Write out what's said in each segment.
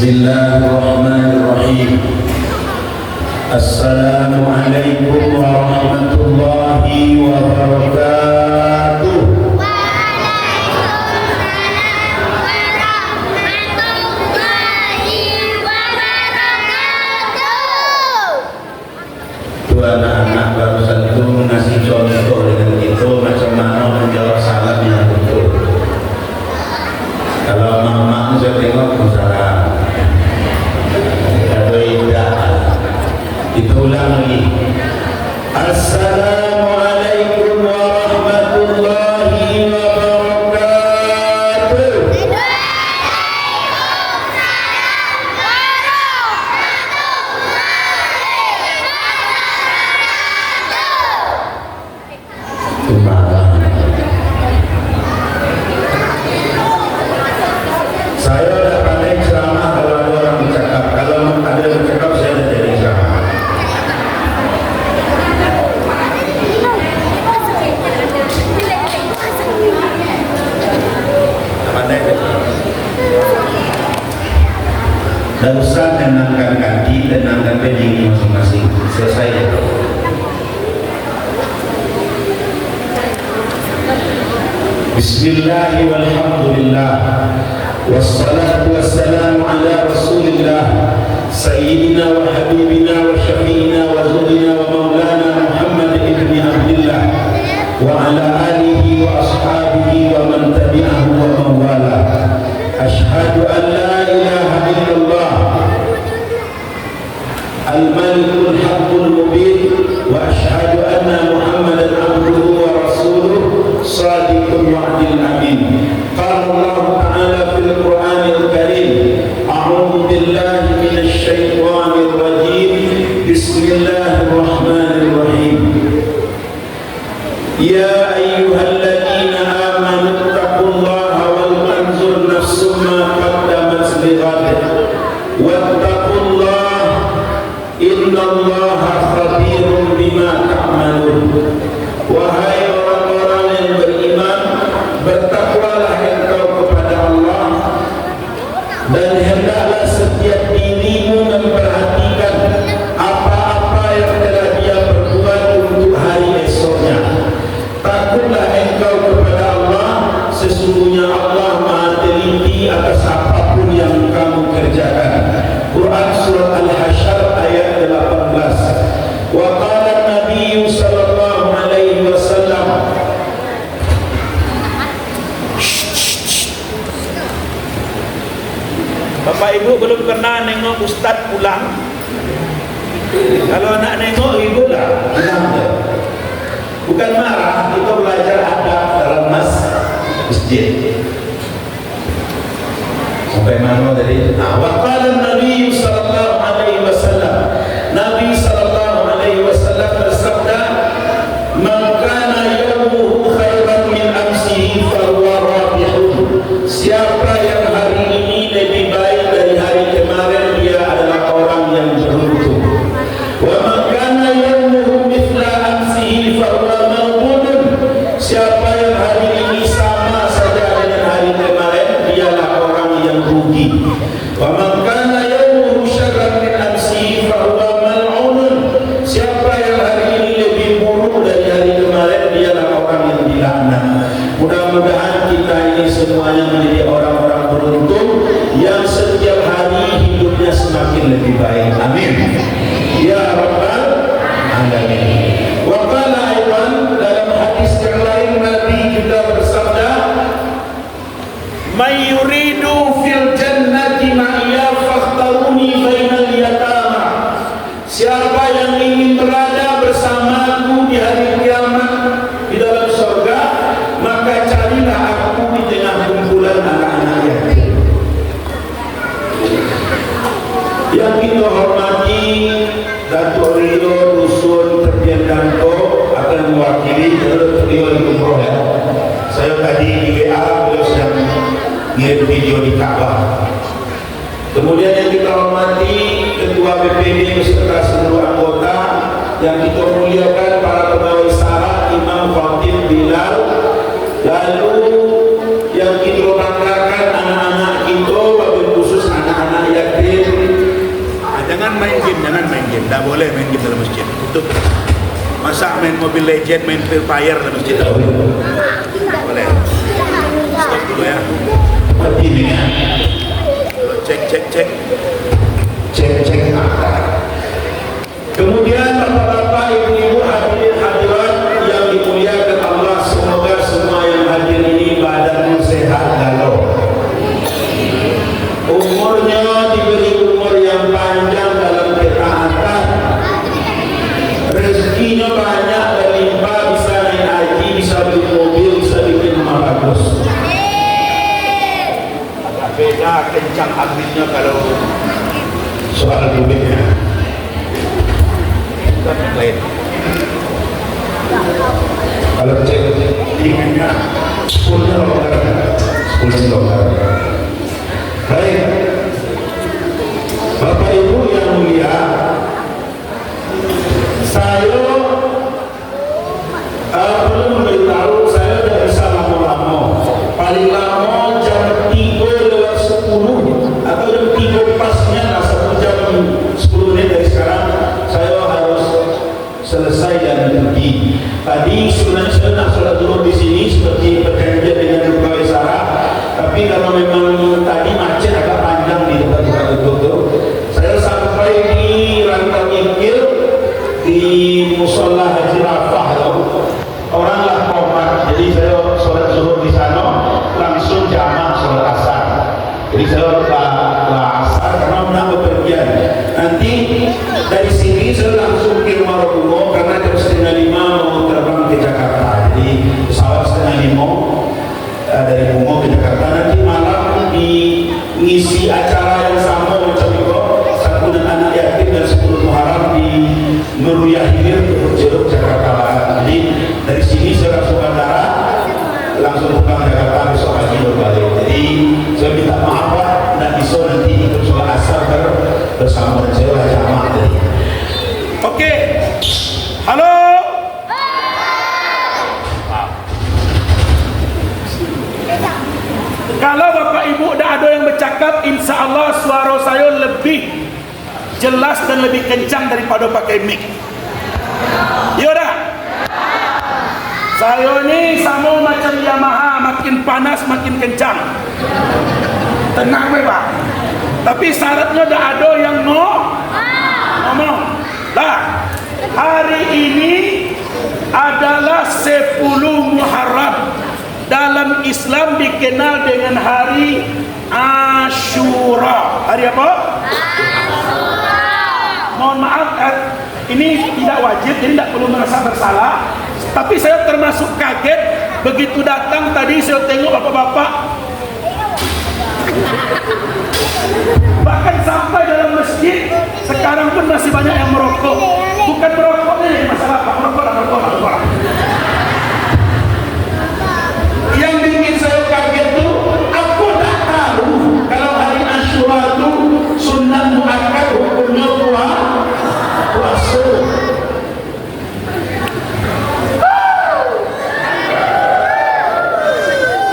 Bismillahirrahmanirrahim. Assalamualaikum warahmatullahi wabarakatuh. Tuh anak-anak barusan itu ngasih contoh dengan itu macam mana menjawab salam yang betul. Kalau mama saya tengok salam, kalau tidak itu ulang lagi. Assalamualaikum warahmatullahi wabarakatuh. Saya udah pandai ceramah kalau ada orang bercakap. Kalau ada yang bercakap saya udah jadi ceramah. Pandai. Dan usah tenangkan kaki, tenangkan berdiri masing-masing. Selesai ya. Bismillah walhamdulillah. Wassalatu wassalamu ala rasulillah Sayyidina wa habibina wa syafi'ina wa zurina wa maulana Muhammad ibn Abdullah wa ala alihi wa ashabihi wa man tabi'ahu wa mawala. Ashhadu an la ilaha illallah al-malikul haqqul mubin wa ashhadu anna Muhammadan abduhu wa rasuluh sadiqul wa'dil amin. Qala Allah ta'ala fil Qur'anil Karim, a'udzu billahi minasy syaithanir rajim. Bismillahirrahmanirrahim. Ya ayyuhalladzina amanu taqullaha wal tanzur nafsum ma qaddamat lighad wattaqullaha innallaha khabirun bima ta'malun. Wahai orang-orang yang beriman, bertakwalah engkau kepada Allah dan hendaklah setiap dirimu memperhatikan apa-apa yang telah dia perbuat untuk hari esoknya. Takutlah engkau kepada Allah, sesungguhnya Allah Maha teliti atas apapun yang kamu kerjakan. Quran Surah Al-Hasyr ayat 18. Wa qala Nabi sallallahu alaihi wasallam, Bapak Ibu belum pernah nengok Ustaz pulang. Kalau nak nengok ibu lah pulang. Bukan marah, kita belajar adab dalam masjid. Sampai mana tadi? Wa qala Nabi sallallahu alaihi wasallam, Nabi sallallahu alaihi wasallam bersabda, "Man kana yawmuhu khairan min amsihi fa huwa rabihun." Siapa yang hari ini lebih baik dari hari kemarin, dia adalah orang yang beruntung. Wa man kana yawmuhu mithla amsihi fa huwa maghbun. Siapa yang hari ini sama saja dengan hari kemarin, dialah orang yang rugi. Wa man kana yawmuhu syarran min amsihi fa huwa mal'un. Siapa yang hari ini lebih buruk dari hari kemarin, dialah orang yang dilaknat. Mudah-mudahan kita ini semuanya menjadi orang-orang beruntung yang setiap hari hidupnya semakin lebih baik. Amin. Ya Rabbal Alamin. Wa qala aidan, dalam hadis yang lain Nabi juga bersabda, "May yuridu fil jannati ma'iya fakhtaruni bainal yatama." Siapa yang ingin berada bersamaku di hari kiamat di dalam surga, maka carilah aku di tengah kumpulan anak-anak yatim. Yang kita hormati, Datuk Rio Dusun Terbian Danto akan mewakili Datuk Rio di Kumroh ya. Saya tadi di WA beliau sedang ngirim video di Kaabah. Kemudian yang kita hormati Ketua BPD beserta seluruh anggota, yang kita muliakan para pegawai syarat, Imam Khatib Bilal, lalu yang kita banggakan anak-anak kita, wabil khusus anak-anak yatim game, jangan main game. Tidak boleh main game dalam masjid. Tutup. Masa main Mobile Legend, main Free Fire dalam masjid? Tidak boleh. Stop dulu ya. Cek. Kemudian bapak-bapak, ibu-ibu, hadirin yang dimuliakan Allah, semoga semua yang hadir ini badannya sehat galau. Umurnya diberi umur yang panjang dalam ketaatan. Rezekinya banyak berlimpah, bisa naik haji, bisa beli mobil, bisa bikin rumah bagus. Beda kencang aminnya kalau soal duitnya. Lain. Kalau cek inginnya 10 dolar. Baik, Bapak Ibu yang mulia, saya perlu memberitahu, saya tidak bisa lama-lama. Paling lama jam 3:10 atau jam 3 pasnya, lah 1 jam 10 menit dari sekarang saya harus selesai dan pergi. Tadi sebenarnya saya nak sholat zuhur di sini seperti perjanjian dengan pegawai Sarah, tapi kalau memang tadi macet agak panjang di dekat tutup, saya sampai di Rantau Ingkil di Musola Haji Rafah oranglah komat. Jadi saya sholat zuhur di sana langsung jamaah sholat asar. Jadi saya lah asar karena menang bepergian. Nanti dari sini saya langsung ke rumah Rasulullah karena jam 4:30 mau terbang ke Jakarta. Jadi pesawat 4:30 dari Bungo ke Jakarta. Nanti malam ngisi acara yang sama macam itu, santunan anak yatim dan 10 Muharram di Nurul Hilir Jeruk Jakarta Barat. Jadi dari sini saya langsung bandara, langsung pulang Jakarta, besok pagi berbalik. Jadi saya minta maaf Pak, tidak bisa nanti ikut sholat asar bersama dengan saya jamaah tadi. Oke. Halo. Kalau Bapak Ibu dah ada yang bercakap, insya Allah suara saya lebih jelas dan lebih kencang daripada pakai mic. Ya dah. Saya ni sama macam Yamaha, makin panas makin kencang. Tenang Pak. Tapi syaratnya dah ada yang ngomong. Lah, hari ini adalah 10 Muharram. Dalam Islam dikenal dengan hari Ashura. Hari apa? Ashura. Mohon maaf, ini tidak wajib, jadi tidak perlu merasa bersalah. Tapi saya termasuk kaget begitu datang tadi saya tengok bapak-bapak. Bahkan sampai dalam masjid sekarang pun masih banyak yang merokok. Bukan merokoknya yang masalah, Pak. Merokok. Yang bikin saya kaget tuh, aku tak tahu kalau hari Ashura itu sunnah muakkad, hukumnya puasa.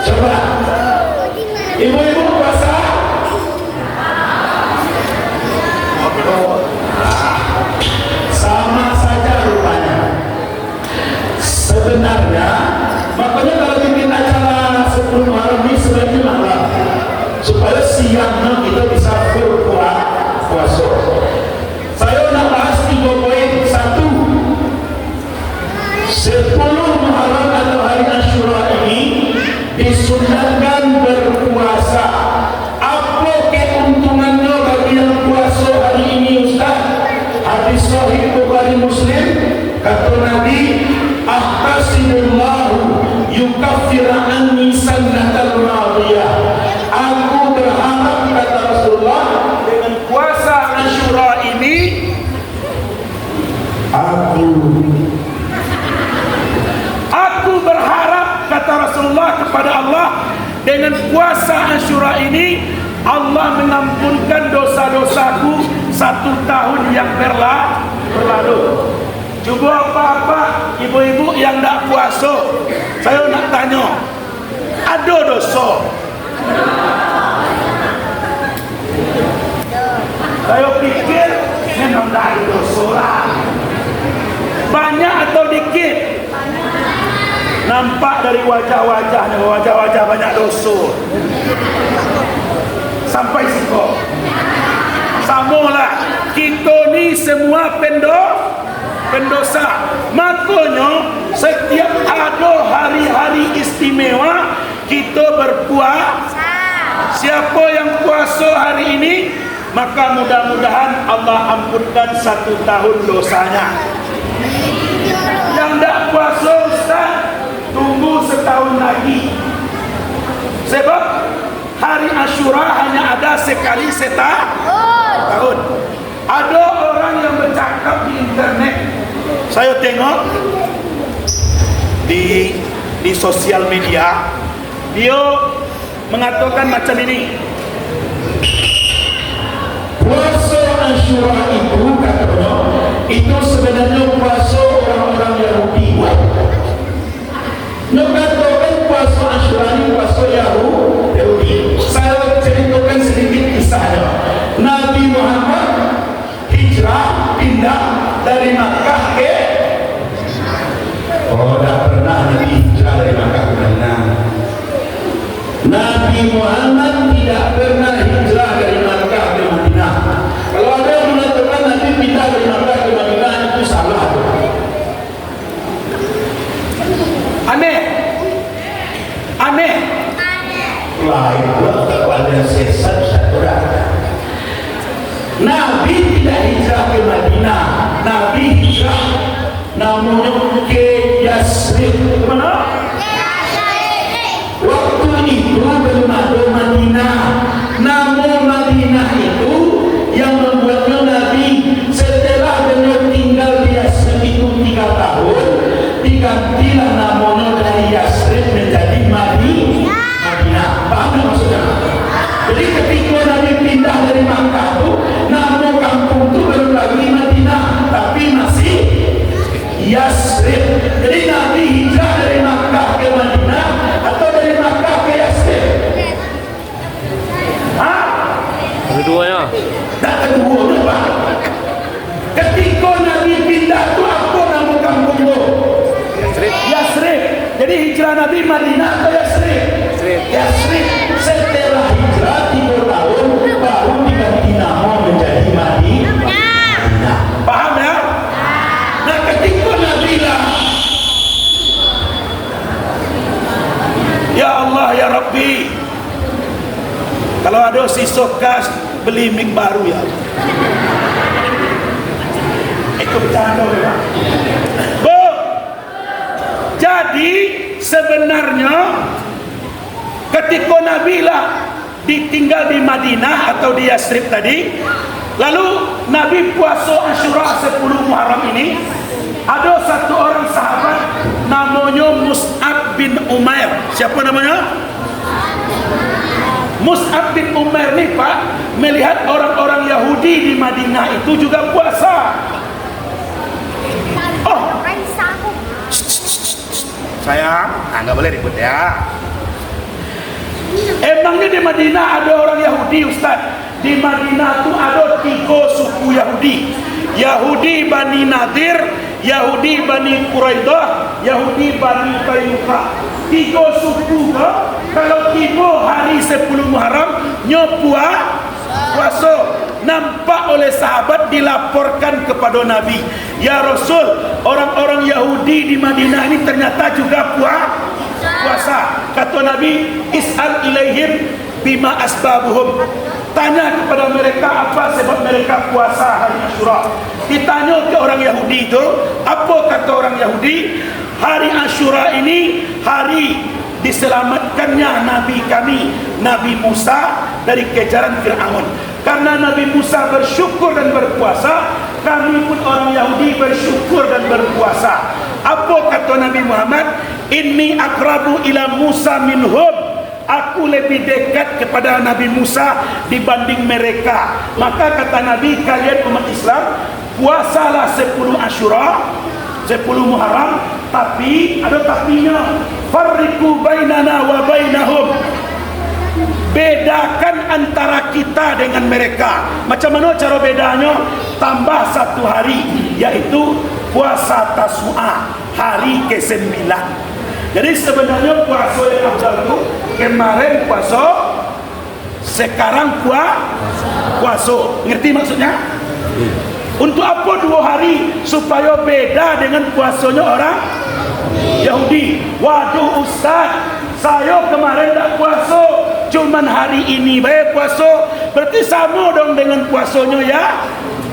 Coba, ibu-ibu puasa? Sama saja rupanya. Sebenarnya, makanya kalau bikin acara 10 Muharram ini sebenarnya malam supaya siangnya kita bisa berpuasa. Saya nak bahas 3 poin. 1, 10 Muharram atau hari Ashura ini disunahkan berpuasa. Apa keuntungannya bagi yang puasa hari ini Ustaz? Hadis sahih Bukhari Muslim, kata Nabi, ahtasinullahu yukaffir anni sannatal madiyah. Aku berharap, kata Rasulullah, dengan puasa Ashura ini aku berharap, kata Rasulullah, kepada Allah, dengan puasa Ashura ini Allah mengampunkan dosa-dosaku 1 tahun yang berlalu. Cuba apa-apa ibu-ibu yang tak puasa, saya nak tanya, ada dosa? Saya pikir tidak ada dosa. Banyak atau dikit? Nampak dari wajah-wajahnya, wajah-wajah banyak dosa. Sampai situ. Samolah kita ni semua pendosa. Makanya setiap ada hari-hari istimewa kita berpuasa. Siapa yang puasa hari ini, maka mudah-mudahan Allah ampunkan 1 tahun dosanya. Yang tak puasa Ustaz, tunggu setahun lagi. Sebab hari Asyura hanya ada sekali setahun. Ada orang yang bercakap di internet, saya tengok di sosial media, dia mengatakan macam ini. Puasa Asyura itu katanya, itu sebenarnya puasa orang-orang Yahudi buat. Mengatakan puasa Asyura ini puasa Yahudi. Saya ceritakan sedikit kisahnya. Nabi Muhammad hijrah pindah dari Makkah ke tidak pernah Nabi hijrah dari Makkah ke Madinah. Nabi Muhammad tidak pernah hijrah dari Makkah ke Madinah. Kalau ada yang mengatakan Nabi pindah dari Makkah ke Madinah, itu salah. Aneh. Lain pada sesat saudara. Nabi tidak hijrah ke Madinah. Nabi hijrah namanya ke Yasrib. Mana? Waktu itu belum ada Madinah. Namun Madinah itu yang membuatnya Nabi setelah beliau tinggal di Yasrib itu 3 tahun, digantilah namanya dari Yasrib menjadi Madinah. Paham maksudnya? Jadi ketika Nabi pindah dari Makkah itu, nama kampung itu belum lagi Madinah, tapi masih Yasrib. Jadi Nabi hijrah dari Makkah ke Madinah atau dari Makkah ke Yasrib? Keduanya. Tak keduanya, Pak. Ketika Nabi pindah itu apa nama kampung itu? Yasrib. Jadi hijrah Nabi Madinah atau Yasrib? Yasrib. Setelah hijrah 3 tahun baru diganti nama menjadi Madinah. Paham ya? Nah ketika Nabi lah, ya Allah ya Rabbi, kalau ada sisa kas beli mic baru ya. Itu bercanda ya. Jadi sebenarnya ketika Nabi lah ditinggal di Madinah atau di Yasrib tadi, lalu Nabi puasa Asyura 10 Muharram ini, ada satu orang sahabat namanya Mus'ab bin Umair. Siapa namanya? Mus'ab bin Umair ni Pak, melihat orang-orang Yahudi di Madinah itu juga puasa. Oh, sayang, nggak boleh ribut ya. Emangnya di Madinah ada orang Yahudi, Ustaz? Di Madinah itu ada 3 suku Yahudi. Yahudi Bani Nadir, Yahudi Bani Quraidah, Yahudi Bani Qainuqa. 3 suku ke? Kalau tiba hari 10 Muharram puasa, nampak oleh sahabat, dilaporkan kepada Nabi, ya Rasul, orang-orang Yahudi di Madinah ini ternyata juga puasa. Kata Nabi, is'al ilaihim bima asbabuhum. Tanya kepada mereka apa sebab mereka puasa hari Asyura. Ditanya ke orang Yahudi itu, apa kata orang Yahudi? Hari Asyura ini hari diselamatkannya Nabi kami, Nabi Musa, dari kejaran Fir'aun. Karena Nabi Musa bersyukur dan berpuasa, kami pun orang Yahudi bersyukur dan berpuasa. Apa kata Nabi Muhammad? Inni akrabu ila Musa minhum. Aku lebih dekat kepada Nabi Musa dibanding mereka. Maka kata Nabi, kalian umat Islam, puasalah 10 Asyura, 10 Muharram, tapi ada tapinya. Farriqu bainana wa bainahum. bedakan antara kita dengan mereka. Macam mana cara bedanya? Tambah 1 hari, yaitu puasa Tasu'a, hari ke-9. Jadi sebenarnya puasa yang afdal itu kemarin puasa, sekarang puasa. Ngerti maksudnya? Untuk apa 2 hari? Supaya beda dengan puasanya orang Yahudi. Waduh Ustaz, saya kemarin tak puasa, cuman hari ini baik puasa, berarti sama dong dengan puasanya ya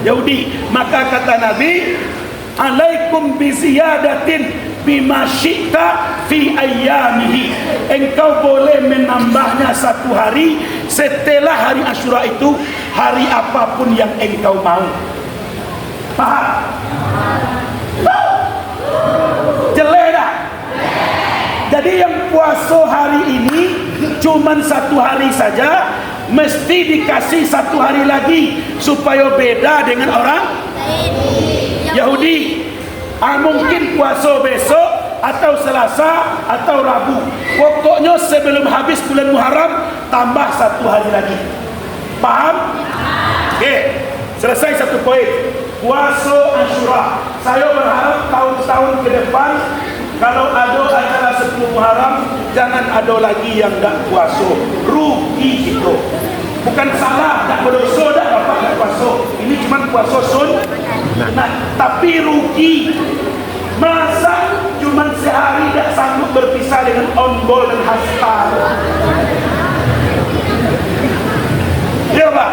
Yahudi. Maka kata Nabi, alaikum biziyadatin bima syi'ta fi ayyamihi. Engkau boleh menambahnya 1 hari setelah hari Asyura itu, hari apapun yang engkau mau. Paham? Jelek dah. Jadi yang puasa hari ini cuman 1 hari saja, mesti dikasih 1 hari lagi supaya beda dengan orang Yahudi. Mungkin puasa besok atau Selasa atau Rabu. Pokoknya sebelum habis bulan Muharram tambah 1 hari lagi. Paham? Okey, selesai 1 poin. Puasa Asyura. Saya berharap tahun-tahun ke depan kalau ada acara 10 Muharram, jangan ada lagi yang tak puasa. Rugi itu. Bukan salah, tak berdosa, tak dapat tak puasa. Ini cuma puasa sunat, tapi rugi. Masa cuma sehari tak sanggup berpisah dengan on-ball dan hastar. Ya Pak?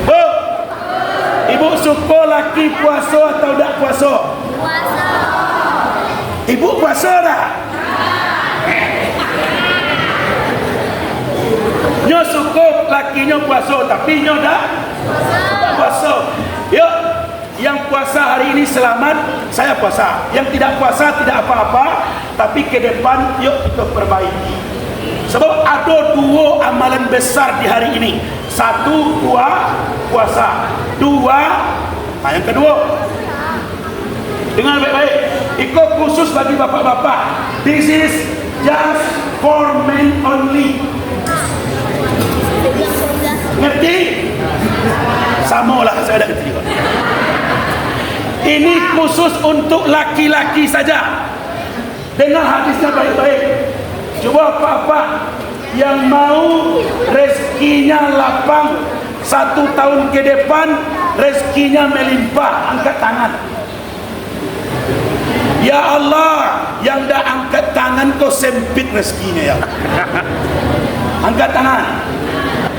Bu, Ibu suka laki puasa atau tak puasa? Puasa. Ibu puasa tak? Nyo suka lakinya puasa, tapi nyo tak puasa. Yuk, yang puasa hari ini selamat, saya puasa. Yang tidak puasa tidak apa-apa, tapi ke depan yuk kita perbaiki. Sebab ada 2 amalan besar di hari ini. 1, puasa. 2, yang kedua, dengar baik-baik, ikut khusus bagi bapak-bapak. This is just for men only. Ngerti? Samalah, saya dah ngerti. Ini khusus untuk laki-laki saja. Dengar hadisnya baik-baik. Coba apa-apa yang mau rezekinya lapang 1 tahun ke depan, rezekinya melimpah, angkat tangan. Ya Allah, yang dah angkat tangan kau sempit rezekinya ya. Angkat tangan.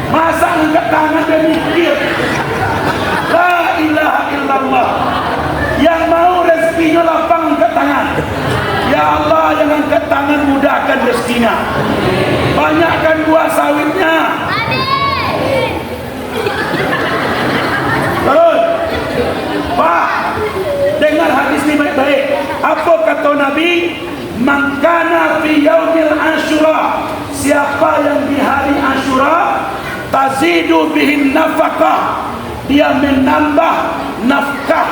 Masa angkat tangan dan mikir? La ilaha illallah. Yang mau rezekinya lapang, angkat tangan. Ya Allah, yang angkat tangan mudahkan rezekinya. Banyakkan buah sawitnya. Terus, Pak, dengar hadis ini baik-baik. Apa kata Nabi? Man kana fi yaumil Asyura, siapa yang di hari Asyura tazidu bihin nafkah, dia menambah nafkah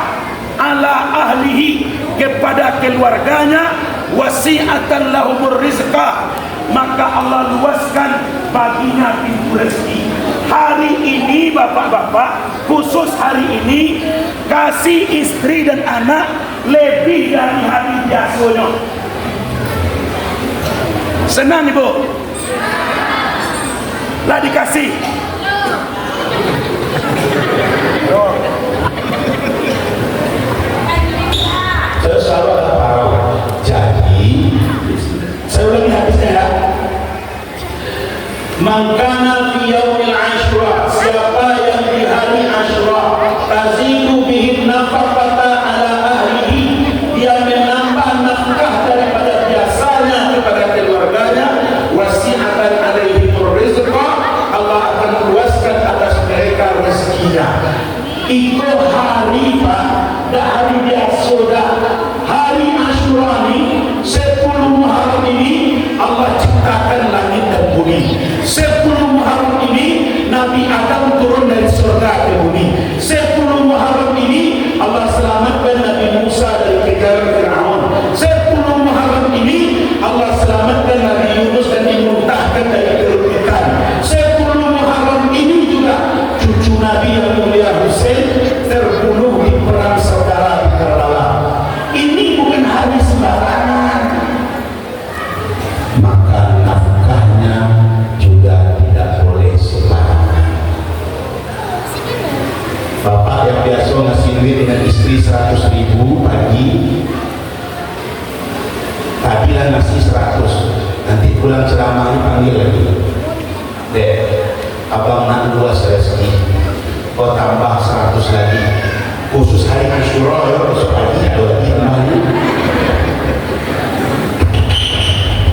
ala ahlihi, kepada keluarganya, wasi'atan lahumur rizqah, maka Allah luaskan baginya pintu rezeki. Hari ini bapak-bapak, khusus hari ini, kasih istri dan anak lebih dari hari biasanya. Senang ibu? Lah dikasih. Saya selalu ada tahu. Jadi, saya ulangi hadisnya ya. Mangkana fi yaumil Asyura, siapa yang di hari Asyura tazidu bihi nafaqata ala ahlihi, dia menambah nafkah daripada biasanya kepada keluarganya, wasi'atan alaihi rizqa, Allah akan luaskan atas mereka rezekinya. Itu hari Pak, dah hari biasa dah. Hari Asyura ini, 10 Muharram ini Allah ciptakan langit dan bumi. 10 Muharram ini Nabi Adam turun dari surga ke bumi. 10 Muharram ini Allah istri 100.000 pagi, tagihan nasi 100, nanti pulang ceramahnya panggil lagi, dek abang nak luas rezeki, kau tambah 100 lagi, khusus hari Asyura ya, besok pagi ada lagi namanya.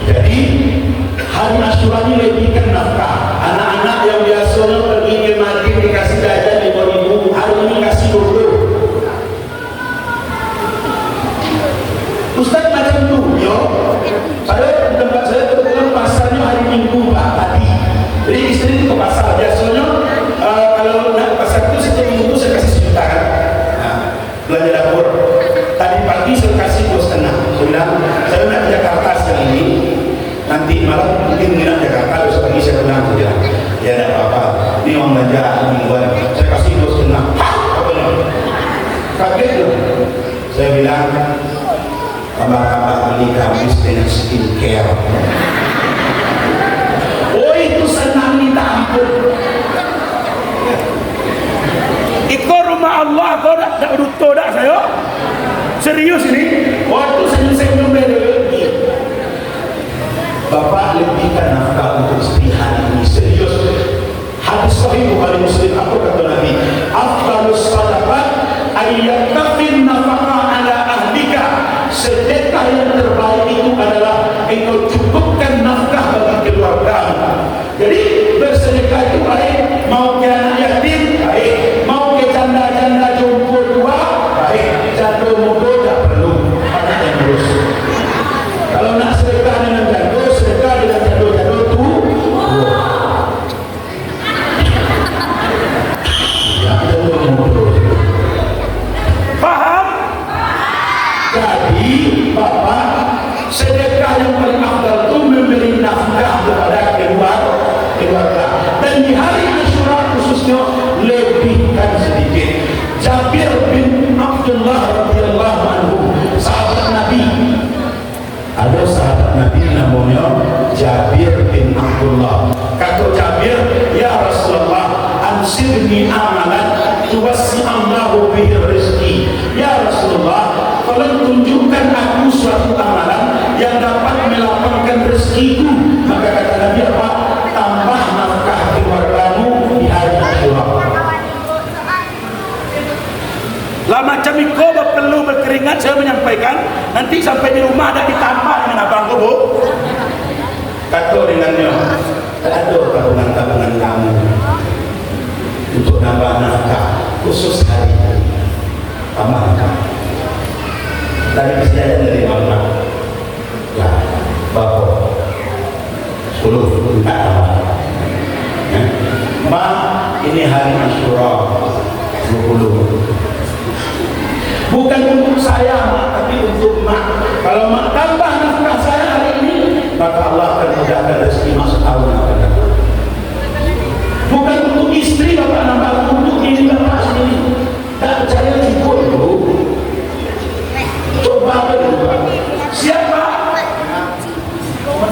Jadi hari Asyura ini lebihkan nafkah. Anak-anak yang biasanya pergi ke Madinah dikasih jajan 5.000, hari ini kasih 20. Ustaz macam tu, yo. Saya di tempat saya kebetulan pasarnya hari Minggu Pak tadi. Jadi istri itu ke pasar. Biasanya kalau nak pasar itu setiap minggu saya kasih 1 juta kan. Nah, belanja dapur. Tadi pagi saya kasih 2,5. Saya bilang saya nak ke Jakarta siang ini. Nanti malam mungkin minat Jakarta, besok pagi saya pulang. Saya bilang, ya tidak apa-apa. Ini uang belanja mingguan. Saya kasih 2,5. Kaget loh. Saya bilang, tambah-tambah beli gamis dengan skincare. Oh itu senang minta ampun. Iko rumah Allah, kau tak berutuh tak saya? Serius ini? Waktu senyum-senyum lagi. Bapak lebihkan nafkah untuk istri hari ini. Serius. Hadis sahih Bukhari Muslim, apa kata Nabi? Afdalus sadaqat ayyakafin nafkah ala ahlika. Sedekah yang terbaik itu adalah engkau cukupkan nafkah bagi keluargamu. Jadi bersedekah itu baik, mau ke anak yatim baik, mau ke janda-janda jompo tua baik, janda muda tak perlu, banyak yang terus. Kalau nak sedekah dengan janda, sedekah dengan janda-janda tu ya, janda muda. Faham? Jadi Bapak, sedekah yang paling afdal itu memberi nafkah kepada keluarga. Dan di hari Asyura khususnya lebihkan sedikit. Jabir bin Abdullah radhiyallahu anhu, sahabat Nabi. Ada sahabat Nabi namanya Jabir bin Abdullah. Kata Jabir, ya Rasulullah, ansibni amalan tuwassi'allahu bihi rizki. Ya Rasulullah, tolong tunjukkan aku suatu amalan yang dapat melapangkan rezekiku. Maka kata Nabi apa? Tambah nafkah keluargamu di hari Asyura. Lah macam itu perlu berkeringat, saya menyampaikan. Nanti sampai di rumah ada ditambah dengan abang bu. Kata dengannya, tak ada tabungan-tabungan kamu untuk nambah nafkah khusus hari ini. Tambah dari kesejahteraan dari mana? Ya, bapak 10 tak tambah. Ma, ini hari Asyura 20. Bukan untuk saya, Mak, tapi untuk Mak. Kalau Mak tambah nafkah saya hari ini, maka Allah akan mudahkan rezeki masuk tahun akan datang. Bukan untuk istri Bapak nambah, untuk diri Bapak sendiri. Tak percaya cukup dulu. Coba dulu. Siapa?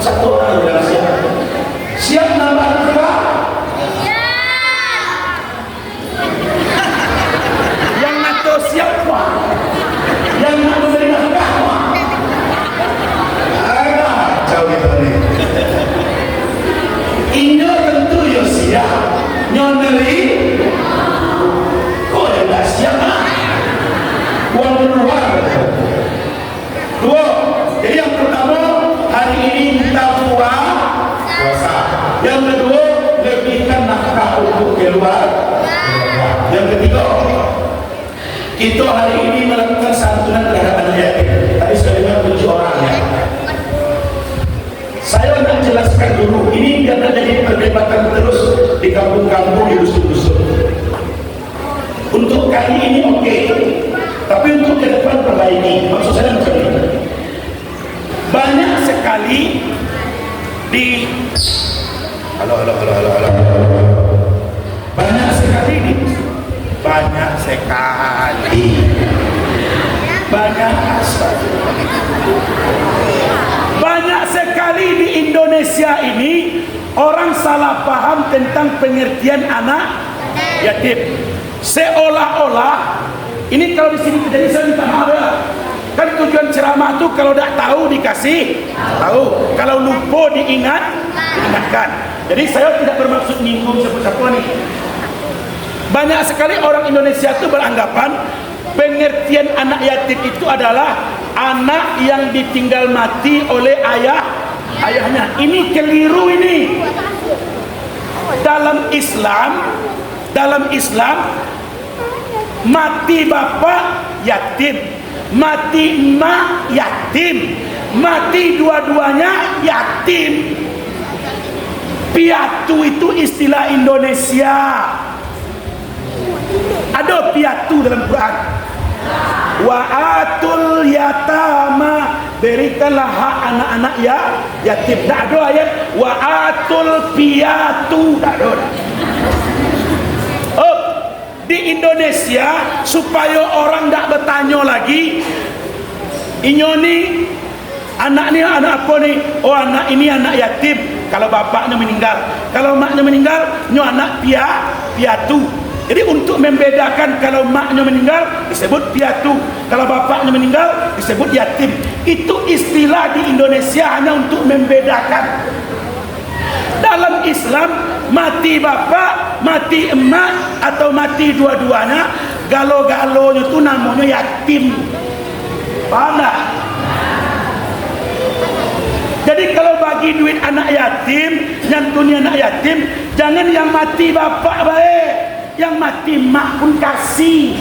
Satu orang bilang siap. Siap nambah nafkah? Yang ngaco siapa? Yang nak memberi nafkah? Kacau kita ni. Inyo tentu yo siap. Nyoneri. Kau yang tak siap lah. Uang keluar. Dua. Jadi yang pertama, hari ini kita puasa. Yang kedua, lebihkan nafkah untuk keluar. Yang ketiga, kita hari ini melakukan santunan terhadap anak yatim. Tadi saya dengar 7 orang ya. Saya nak jelaskan dulu, ini biar tak jadi perdebatan terus di kampung-kampung, di dusun-dusun. Untuk kali ini oke, tapi untuk ke depan perbaiki. Maksud saya macam ini. Banyak sekali di halo. Banyak sekali Banyak sekali di Indonesia ini orang salah paham tentang pengertian anak yatim. Seolah-olah Ini kalau di sini jadi saya minta maaf ya. Kan tujuan ceramah tuh kalau tidak tahu dikasih tahu, kalau lupa diingatkan. Jadi saya tidak bermaksud nyinggung siapa-siapa nih. Banyak sekali orang Indonesia itu beranggapan pengertian anak yatim itu adalah anak yang ditinggal mati oleh ayahnya. Ini keliru ini. Dalam Islam mati bapak yatim, mati emak yatim, mati dua-duanya yatim. Piatu itu istilah Indonesia. Ada piatu dalam Quran. Wa atul yatama, berikanlah hak anak-anak yatim. Tak ada ayat wa atul piatu, tak ada. Oh, di Indonesia supaya orang tak bertanya lagi, inyo ni anak ni anak apa ni? Oh, anak ini anak yatim kalau bapaknya meninggal. Kalau maknya meninggal, nyo anak piatu. Jadi untuk membedakan, kalau maknya meninggal disebut piatu, kalau bapaknya meninggal disebut yatim. Itu istilah di Indonesia hanya untuk membedakan. Dalam Islam mati bapak, mati emak atau mati dua-duanya, galo-galonya itu namanya yatim. Paham tak? Jadi kalau bagi duit anak yatim, nyantuni anak yatim, jangan yang mati bapak baik, yang mati mak pun kasih.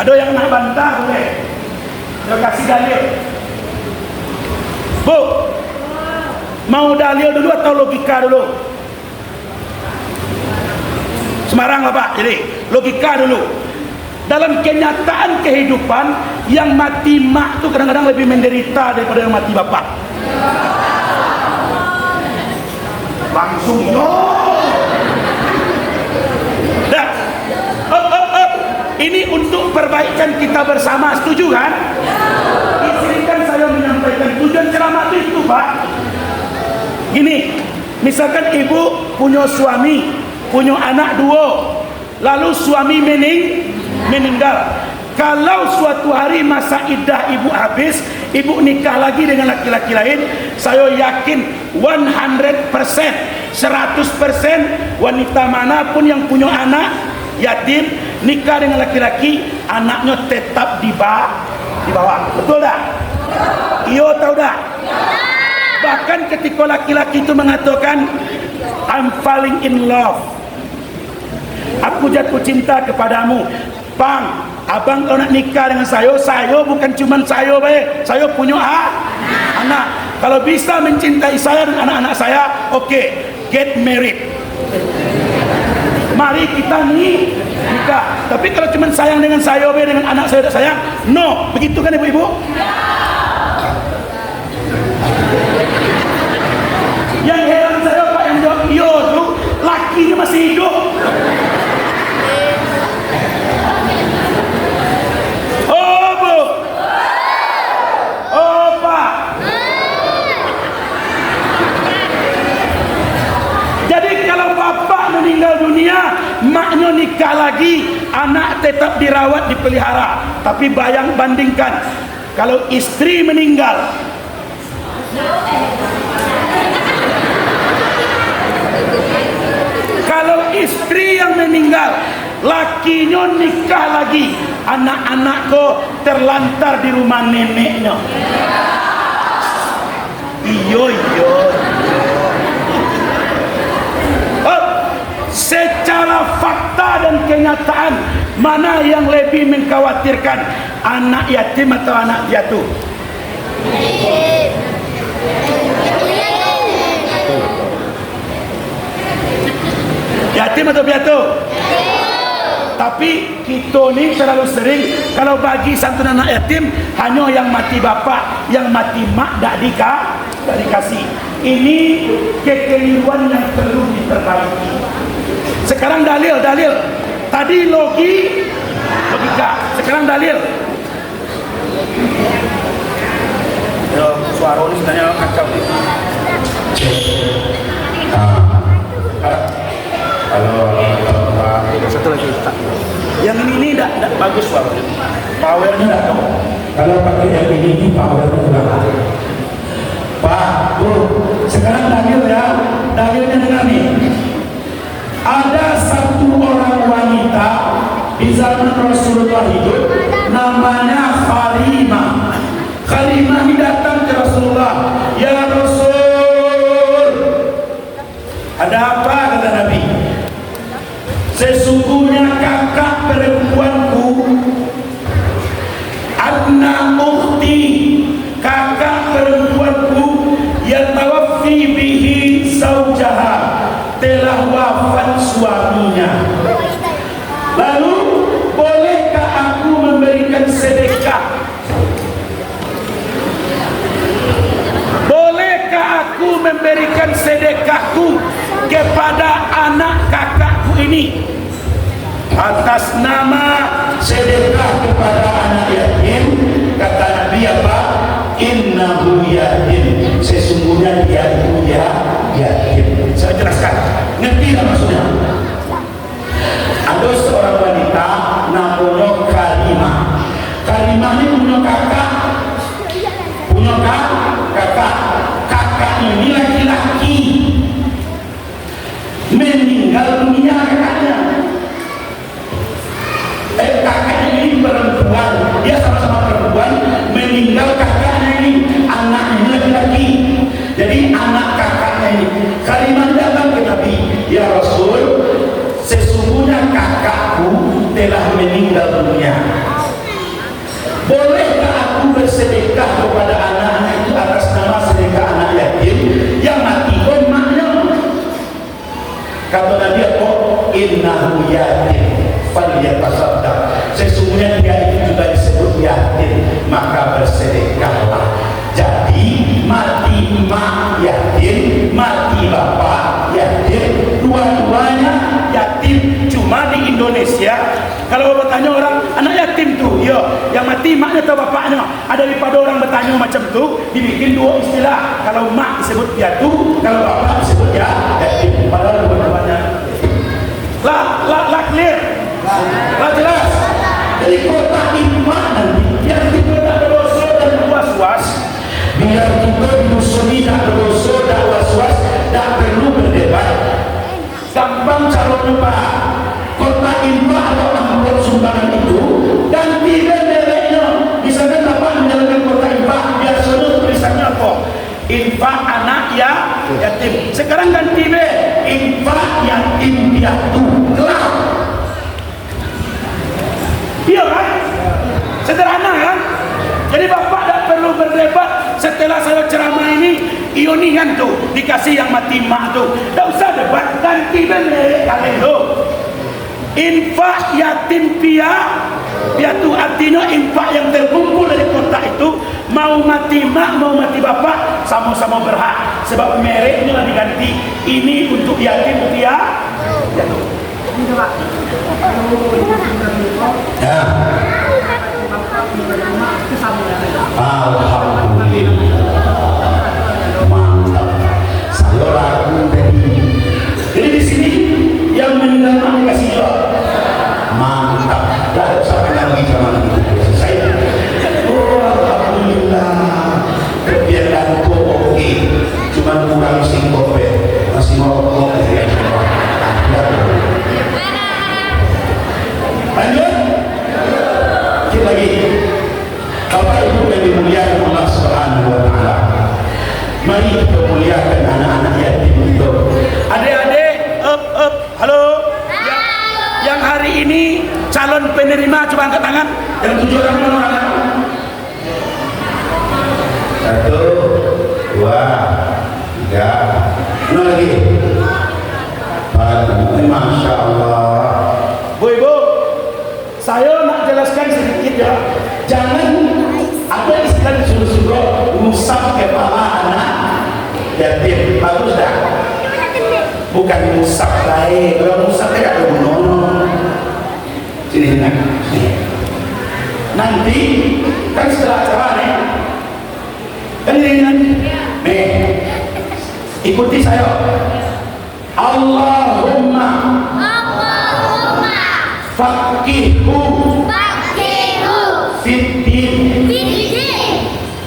Ada yang nak bantah boleh? Saya kasih dalil. Bu, mau dalil dulu atau logika dulu? Semarang bapak, jadi logika dulu. Dalam kenyataan kehidupan, yang mati mak tu kadang-kadang lebih menderita daripada yang mati bapak. Langsung yo. Dah. Ini untuk perbaikan kita bersama, setuju kan? Izinkan saya menyampaikan tujuan ceramah itu, Pak. Gini, misalkan ibu punya suami, punya anak dua, lalu suami meninggal. Kalau suatu hari masa iddah ibu habis, ibu nikah lagi dengan laki-laki lain, saya yakin 100%, 100% wanita manapun yang punya anak yatim nikah dengan laki-laki, anaknya tetap di bawah. Betul tak? Iyo tahu tak? Bahkan ketika laki-laki itu mengatakan I'm falling in love, aku jatuh cinta kepadamu, Bang, abang kalau nak nikah dengan saya bukan cuma saya baik, saya punya anak. Kalau bisa mencintai saya dan anak-anak saya, okay, get married. Mari kita nikah. Tapi kalau cuma sayang dengan saya baik, dengan anak saya tak sayang, no. Begitu kan ibu-ibu? Yang heran saya Pak yang jawab iyo tu, lakinya masih hidup. Meninggal dunia, maknya nikah lagi, anak tetap dirawat, dipelihara. Tapi bandingkan, kalau istri meninggal, kalau istri yang meninggal, lakinya nikah lagi, anak-anak kok terlantar di rumah neneknya. Iyo. Secara fakta dan kenyataan, mana yang lebih mengkhawatirkan, anak yatim atau anak piatu? Yatim atau piatu? Tapi kita ni terlalu sering kalau bagi santunan anak yatim hanya yang mati bapak, yang mati mak tak dikasih. Ini kekeliruan yang perlu diperbaiki. Sekarang dalil. Tadi logika. Sekarang dalil. Ya, suara ini sebenarnya kacau nih. Halo. Satu lagi Ustaz. Yang ini tidak bagus suaranya. Powernya tidak tahu. Kalau pakai yang ini powernya kurang. Pak, tuh sekarang dalil ya, dalilnya dengar nih. Ada satu orang wanita di zaman Rasulullah hidup, namanya Khalimah. Khalimah ini datang ke Rasulullah, ya Rasul, ada apa kata Nabi? Sesungguhnya kakak perempuanku, Adna ukhti, kakak perempuanku yang tawaffi bihi zaujaha, telah wafat suaminya. Lalu bolehkah aku memberikan sedekah? Bolehkah aku memberikan sedekahku kepada anak kakakku ini atas nama sedekah kepada anak yatim? Kata Nabi apa? Innahu yatim, sesungguhnya dia itu yatim. Saya jelaskan, ngerti tak maksudnya? Ada seorang wanita namanya Karimah. Karimah ini punya kakak, kakak ini laki-laki, meninggal dunia kakaknya. Kakaknya ini perempuan, dia sama-sama perempuan, meninggal kakaknya ini, anaknya ini laki-laki. Jadi anak kakaknya ini, Karimah datang ke Nabi, ya Rasul, sesungguhnya kakakku telah meninggal dunia. Bolehkah aku bersedekah kepada anaknya itu atas nama sedekah anak yatim yang mati maknya? Kata Nabi apa? Innahu yatim falyatasaddaq, sesungguhnya dia itu juga disebut yatim, maka bersedekahlah. Jadi mati emak yatim, mati bapak yatim, dua-duanya yatim. Cuma di Indonesia kalau bertanya orang anak yatim tuh, yo, yang mati emaknya atau bapaknya, ada daripada orang bertanya macam tuh, dibikin dua istilah. Kalau emak disebut piatu, kalau bapak disebut yatim. Padahal dua-duanya lah clear, lah jelas. Jadi kota iman nanti, biar kita tak berdosa dan was-was, biar kita di dusun ini tak berdosa dan was-was, tak perlu berdebat. Gampang calonnya Pak. Kota infak atau ampun sumbangan itu ganti mereknya. Misalkan Bapak menjalankan kota infak, biasanya tulisannya apa? Infak anak yatim. Sekarang ganti infak yatim piatu. Kelar. Iya kan? Sederhana kan? Jadi Bapak tak perlu berdebat. Setelah saya ceramah ini, ionikan tuh dikasih yang mati mak tuh. Tak usah debat, ganti merek kalian tuh. Infak yatim piatu artinya infak yang terkumpul dari kota itu, mau mati mak mau mati bapak sama-sama berhak, sebab mereknya diganti. Ini untuk yatim piatu. Ya. Alhamdulillah, mantap. Saya ragu tadi. Jadi di sini yang meninggal mak kasih jawab. Mantap. Dah sampai lagi zaman itu selesai. Oh alhamdulillah. Kebiasaan itu oke. Cuma kurang singkope. Masih mau kok ya. Lanjut. Kita lagi. Bapak Ibu yang dimuliakan Allah Subhanahu wa taala. Mari kita muliakan anak-anak yatim itu. Adik-adik, halo. Yang hari ini calon penerima coba angkat tangan. Yang 7 orang mana? 1, 2, 3. Mana lagi? Masya Allah. Bu-ibu, saya nak jelaskan sedikit ya. Jangan ada istilah disuruh-suruh musab kepala anak yatim. Bagus dah. Bukan musab lain. Kalau musab tidak ada bunuh. Sini. Nanti kan setelah acara nih. Kan nih. Ikuti saya. Allahumma faqihu fiddin.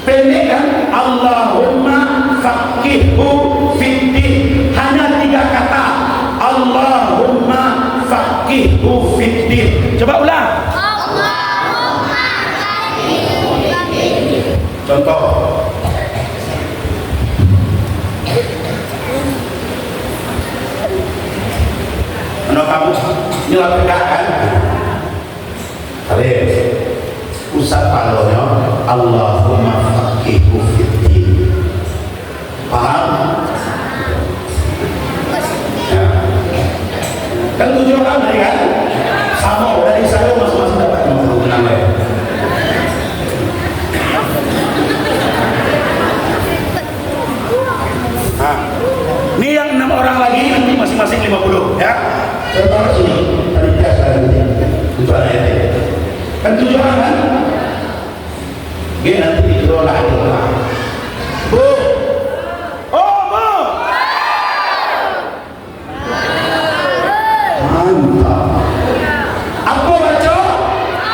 Pendek kan? Allahumma faqihu fiddin. Hanya 3 kata. Allahumma faqihu fiddin. Coba ulang. Contoh. Anak kamu nyelap tegak kan? Kalian usap palanya Allahumma faqihu fiddin. Paham? Ya. Kan 7 orang tadi kan? Sama dari saya masing-masing dapat 50 menambah. Nah, ini yang 6 orang lagi nanti masing-masing 50 ya. Saya taruh sini, tadi biasa untuk anak kan 7 orang kan? Dia nanti dikelola Bu. Oh, Bu. Mantap. Apa baca?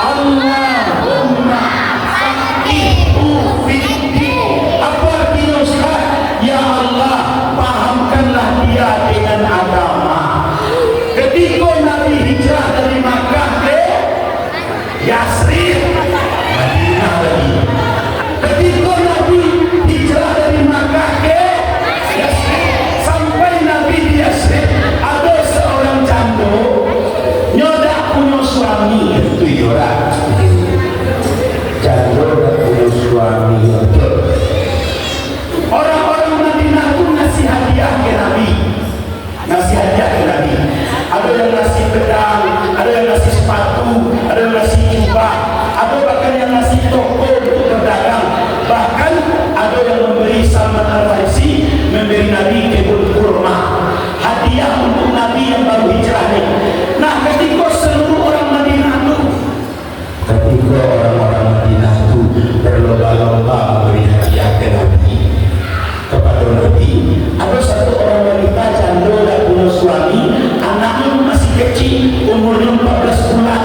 Allahumma faqihu fiddin. Apa artinya Ustaz? Ya Allah, pahamkanlah dia dengan agama. Ketika Nabi hijrah dari Makkah ke Yasrib, Madinah lagi. Ketika Nabi hijrah dari Makkah ke Yasrib, sampai Nabi di Yasrib, ada seorang janda nyodak punya suami itu yora. Janda dah punya suami itu. Orang-orang Madinah pun ngasih hadiah ke Nabi. Ngasih hadiah ke Nabi. Ada yang ngasih pedang, ada yang ngasih sepatu, ada yang ngasih jubah, ada bahkan yang ngasih toko untuk berdagang. Bahkan ada yang memberi Salman Al-Farisi, memberi Nabi kebun kurma, hadiah untuk Nabi yang baru hijrah ini. Nah, ketika seluruh orang Madinah itu, ketika orang-orang Madinah itu berlomba-lomba memberi hadiah ke Nabi, kepada Nabi, ada satu orang wanita janda dan punya suami, anaknya masih kecil, umurnya 14 bulan.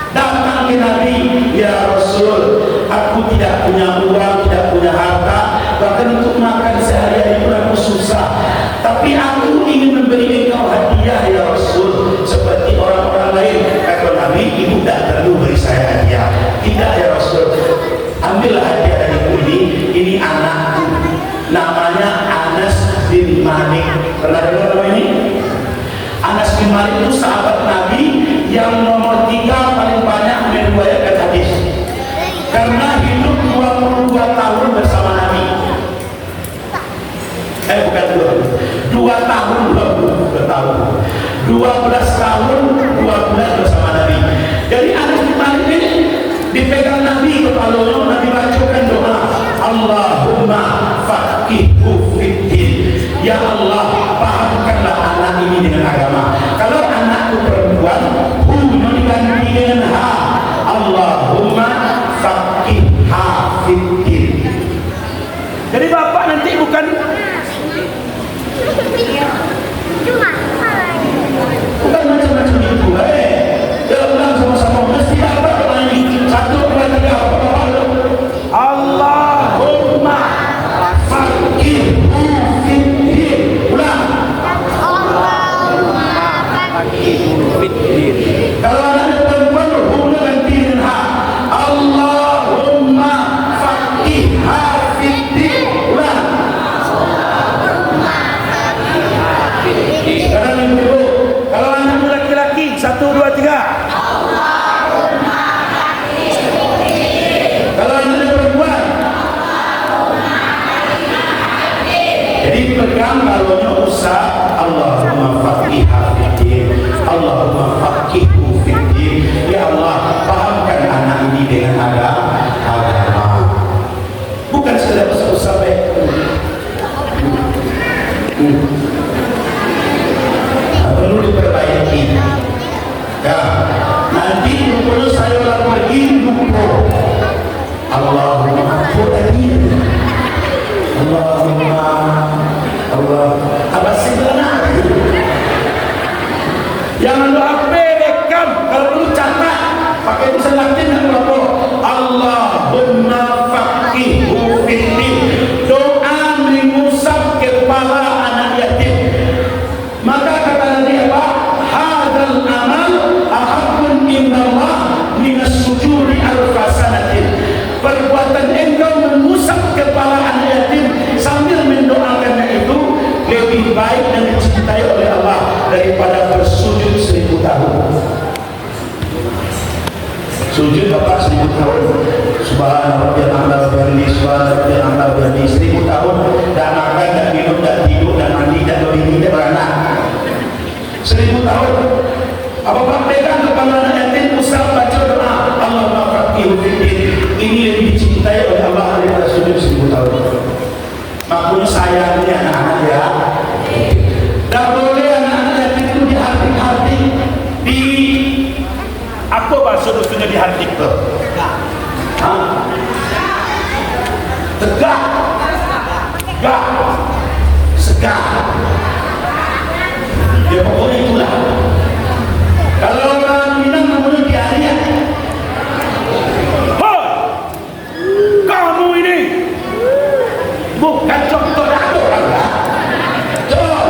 Datang ke Nabi, ya Rasul, aku tidak punya uang, tidak punya harta, bahkan untuk makan sehari-hari pun aku susah. Tapi aku ingin memberi engkau hadiah ya Rasul, seperti orang-orang lain. Kata Nabi, ibu tidak perlu beri saya hadiah. Tidak ya Rasul, ambillah hadiah dariku ini anakku. Namanya Anas bin Malik. Pernah dengar nama ini? Anas bin Malik itu sahabat Nabi yang nomor 3 paling banyak meriwayatkan hadis. Karena hidup 22 tahun bersama Nabi. Bukan 2 tahun 22 tahun. 12 tahun 2 bulan bersama Nabi. Jadi Anas bin Malik ini dipegang Nabi kepalanya, Nabi bacakan doa, Allahumma faqihu fiddin. Ya Allah, pahamkanlah anak ini dengan agama. Kalau anakku perempuan, diganti dengan ha. Allahumma faqihha fiddin. Jadi bapak nanti bukan macam-macam itu. Jangan ulang sama-sama. Mesti apa doa ini? 1, 2, 3. Allahumma faqihu fiddin. Ulang. Kalau anaknya perempuan, hurufnya ganti dengan ha. Allahumma faqihha fiddin. Ulang. Sekarang yang kedua. kalau anakmu laki-laki 1, 2, 3. Kalau anaknya perempuan. Jadi pegang kalaunya usah Allahumma faqihha fiddin. Allahumma faqihu fiddin. Ya Allah, pahamkan anak ini dengan agama. Bukan sekedar usah baik. Perlu diperbaiki. Ya, nanti perlu saya pergi lupa. Allahumma fiddin. Allahumma Allah. Apa sih benar? Jangan lupa PDK doakan, kalau perlu catat, pakai tulisan Latin dan apa? Allahumma faqihhu fiddin. Doa mengusap kepala anak yatim. Maka kata Nabi apa? Hadzal amal ahabbun indallah minas sujudi alfasanatin. Perbuatan engkau mengusap kepala anak yatim sambil mendoakannya itu lebih baik dan dicintai oleh Allah daripada bersujud 1000 tahun. Sujud Bapak 1000 tahun. Subhanallah rabbiyal a'la wa bihamdihi, subhanallah rabbiyal a'la wa bihamdihi, 1000 tahun dak makan, dak minum, dak tidur, dak mandi, dak berini, dak beranak. 1000 tahun. Apa pegang kepala anak yatim, usap, baca doa Allahumma faqihhu fiddin. Ini lebih dicintai oleh Allah daripada sujud 1000 tahun. Makanya sayangnya anak-anak ya, tak boleh anak-anak yatim itu dihardik-hardik. Di apa bahasa dosunya dihardik itu? Tegak, tegak, segak. Ya pokoknya itulah. Kalau orang Minang namanya diariak. Hoi, kamu ini bukan contoh datuk kan? Contoh,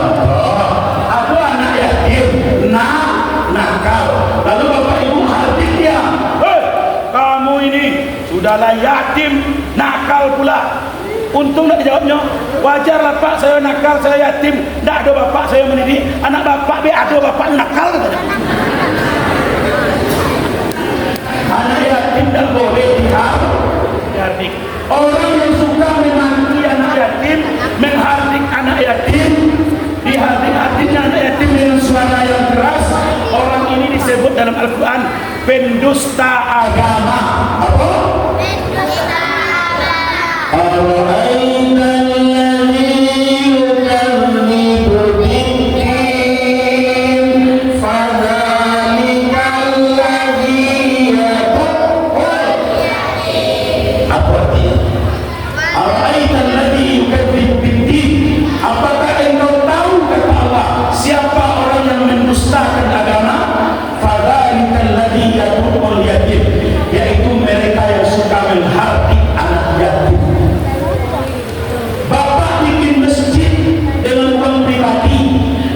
aku anak yatim, nakal. Lalu bapak ibu hardik dia. Hei, kamu ini sudahlah yatim, nakal pula. Untung nak dijawabnya. Wajarlah pak, saya nakal, saya yatim. Tak ada bapak saya mendidik. Anak bapak be ada bapak nakal katanya. Anak yatim tak boleh dihardik. Orang yang suka memaki anak yatim, menghardik anak yatim, dihardik-hardiknya anak yatim dengan suara yang keras, orang ini disebut dalam Al-Quran pendusta agama. Apa? Pendusta agama. Yaitu mereka yang suka menghardik anak yatim. Bapak bikin masjid dengan uang pribadi,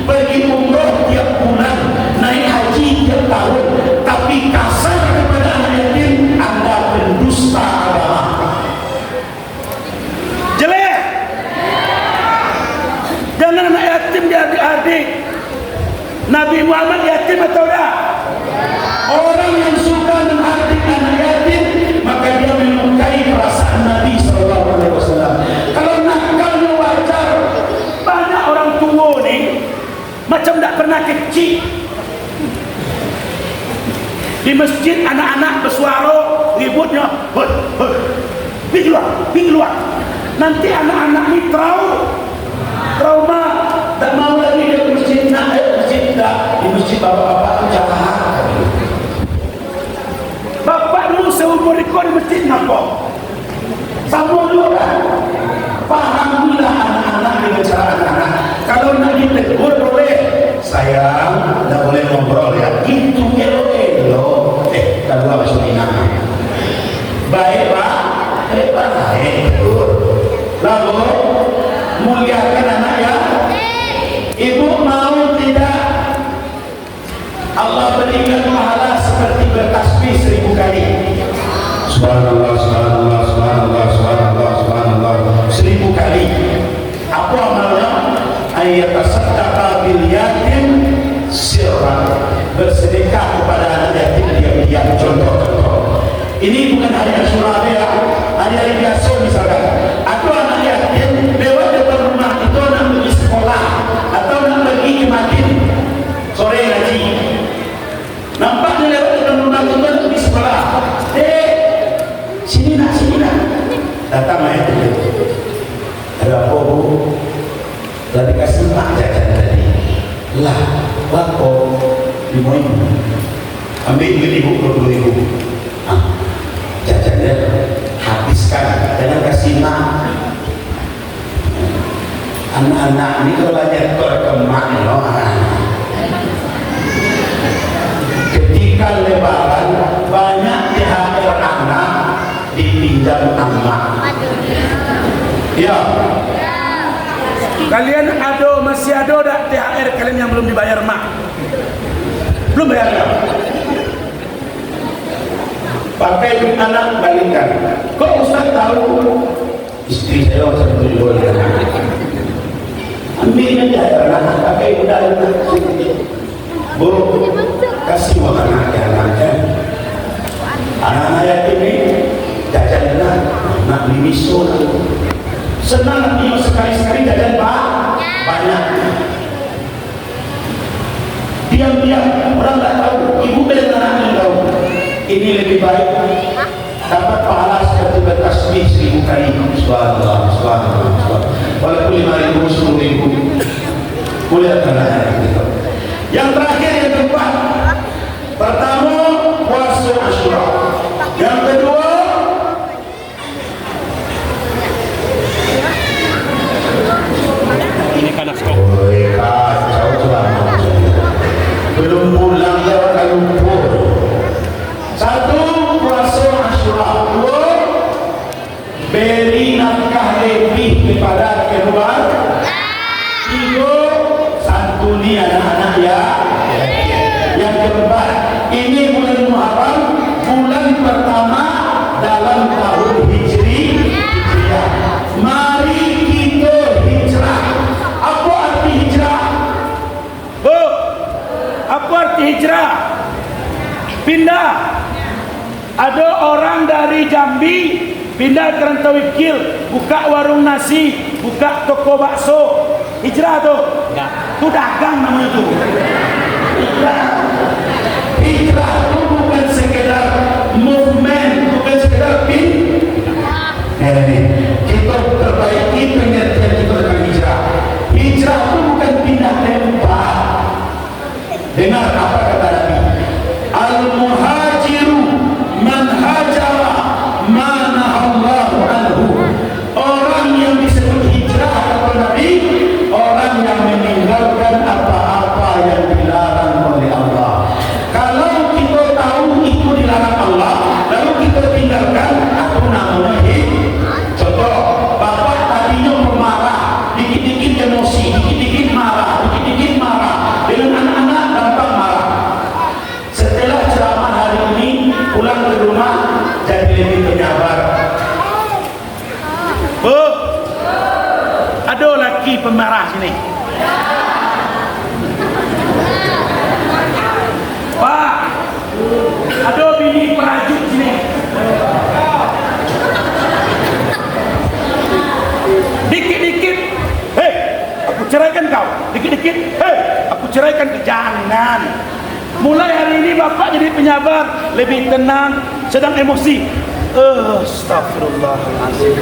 pergi umroh tiap bulan, naik haji tiap tahun, tapi kasar kepada anak yatim, Anda pendusta agama. Jelek. Jangan anak yatim dihardik. Nabi Muhammad yatim atau tidak? Orang yang suka menghardik anak yatim, maka dia melukai perasaan Nabi SAW. Kalau nakalnya wajar, banyak orang tua ni macam tak pernah kecil. Di masjid anak-anak bersuara, ributnya, pergi keluar. Nanti anak-anak ni trauma, tak mau lagi ke masjid. Masjid tak, di masjid bapak-bapak jahat. Bapak dulu seumur ikut di masjid nampak. Sama dulu kan? Fahamilah anak-anak dengan cara anak-anak. Kalau nak ditegur boleh. Sayang, tak boleh ngobrol ya. Itu elok-elok. Kalau apa sunina? Baik pak? Baik. Lalu, muliakan anak ya. Ibu mau tidak? Allah berikan pahala seperti bertasbih 1000 kali. Subhanallah, subhanallah, subhanallah, subhanallah, subhanallah, 1000 kali. Apa amalnya? Ayat tasaddaqa bil yatim sirran. Bersedekah kepada anak yatim diam-diam. Contoh. Ini bukan hari Asyura ya. Hari biasa misalkan. Atau anak yatim lewat depan rumah itu nak pergi sekolah atau nak pergi ke masjid sore ngaji. Nampak dia lewat depan rumah itu nak pergi sekolah. Sini nak. Datang ayat itu. Ada apa bu? Tadi kasih mak jajan tadi. Lah, bako dimoin. Ambil duit ibu 20.000. Jajannya habiskan. Jangan kasih mak. Anak-anak ini kalau nyetor ke mak, ketika bulan Lebaran banyak THR anak dipinjam anak. Ya. Kalian masih ada tak THR kalian yang belum dibayar mak? Belum bayar ya? Pakai duit anak balikan. Kok Ustaz tahu? Istri saya waktu itu jual ambil aja anak pakai udah Bu, kasih makan anaknya. Anak-anak yatim ini jajan nak beli miso. Senang dia sekali-sekali jajan banyak. Diam-diam orang tak tahu, ibu dan anaknya tahu. Ini lebih baik dapat pahala seperti bertasbih 1000 kali. Subhanallah, subhanallah, subhanallah. Walaupun 5.000, 10.000. Boleh karena gitu. Yang terakhir yang keempat, pertama puasa Asyura. Yang kedua Ini kanak stok. kacau banget. Belum pulang dia orang lumpur. Satu, puasa Asyura. Dua, beri nafkah lebih kepada keluarga. Tiga, santuni anak-anak ya. Yang keempat, ini bulan Muharram, bulan pertama dalam tahun Hijriah. Mari kita hijrah. Apa arti hijrah? Bu, apa arti hijrah? Pindah. Ada orang dari Jambi pindah ke Rantauwikil, buka warung nasi, buka toko bakso. Hijrah tuh. Enggak. Itu dagang namanya tuh. Hijrah itu bukan sekedar movement, bukan sekedar kita perbaiki pengertian kita tentang hijrah. Hijrah itu bukan pindah tempat. Dengar apa kata Nabi? Al-muhajiru man hajara ma nahallahu anhu. Orang yang disebut hijrah kata Nabi, orang yang meninggalkan apa-apa yang dilarang oleh Allah. Kalau kita tahu itu dilarang Allah, lalu kita tinggalkan, itu namanya hijrah. Contoh, bapak tadinya pemarah, dikit-dikit emosi, dikit-dikit marah, dikit-dikit marah. Dengan anak-anak gampang marah. Setelah ceramah hari ini, pulang ke rumah jadi lebih penyabar. Bu, ada laki pemarah sini. Pak, ada bini perajuk sini. Dikit-dikit, hei, aku ceraikan kau. Dikit-dikit, hei, aku ceraikan. Jangan. Mulai hari ini bapak jadi penyabar, lebih tenang, sedang emosi. Astagfirullahaladzim.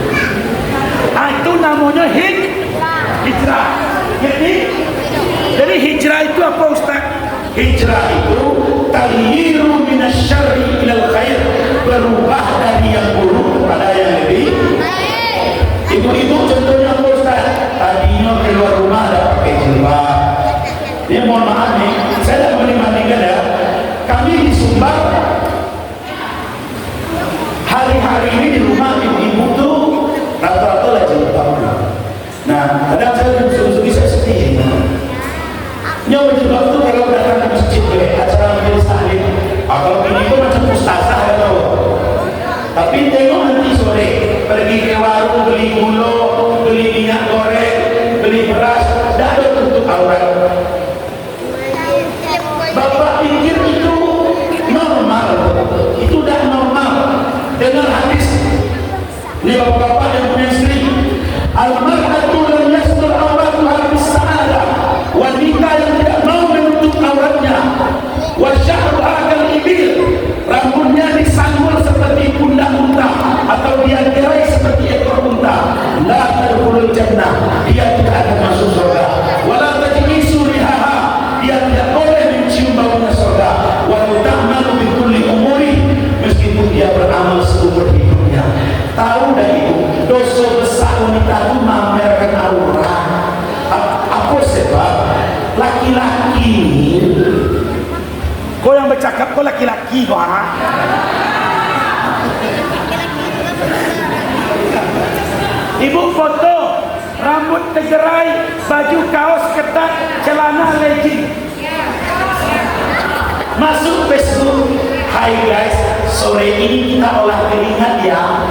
Itu namanya hijrah. Jadi hijrah itu apa Ustaz? Hijrah itu taghyiru minasyarri ilal khair, berubah dari yang buruk kepada yang lebih baik. Ibu-ibu contohnya apa Ustaz? Tadinya keluar rumah ada pakai jilbab. Ini mohon maaf nih, saya tidak membandingkan ya. Kami di Sumbar hari-hari ini di rumah ibu-ibu tuh rata-rata lah jilbab. Nah, kadang saya usul-usul saya sedih. Nyawa jilbab tuh kalau datang ke masjid ke acara majelis taklim, kalau ini itu macam ustazah ya tahu. Tapi tengok nanti sore pergi ke warung beli gula, beli minyak goreng, beli beras, tidak ada tutup aurat. Bapak pikir itu normal, itu tidak normal. Dengar hadis, ini bapak-bapak yang punya istri, al-mar'atu lam yastur auratuha bis-sa'adah. Wanita yang tidak mau menutup auratnya, wa syahruha kal-ibil, rambutnya disanggul seperti pundak unta atau dia gerai seperti ekor unta, la tadkhulul jannah, dia tidak akan masuk surga. Wala tajlisu rihaha, dia tidak boleh mencium baunya surga. Wa ta'malu bi kulli umuri, meskipun dia beramal seumur hidupnya. Tahu dah itu dosa besar wanita itu memamerkan aurat. Apa sebab? Laki-laki Kau yang bercakap, kau laki-laki kau ha? Ibu foto rambut tegerai, baju kaos ketat, celana legging, masuk Facebook. Hai guys, sore ini kita olah keringat ya.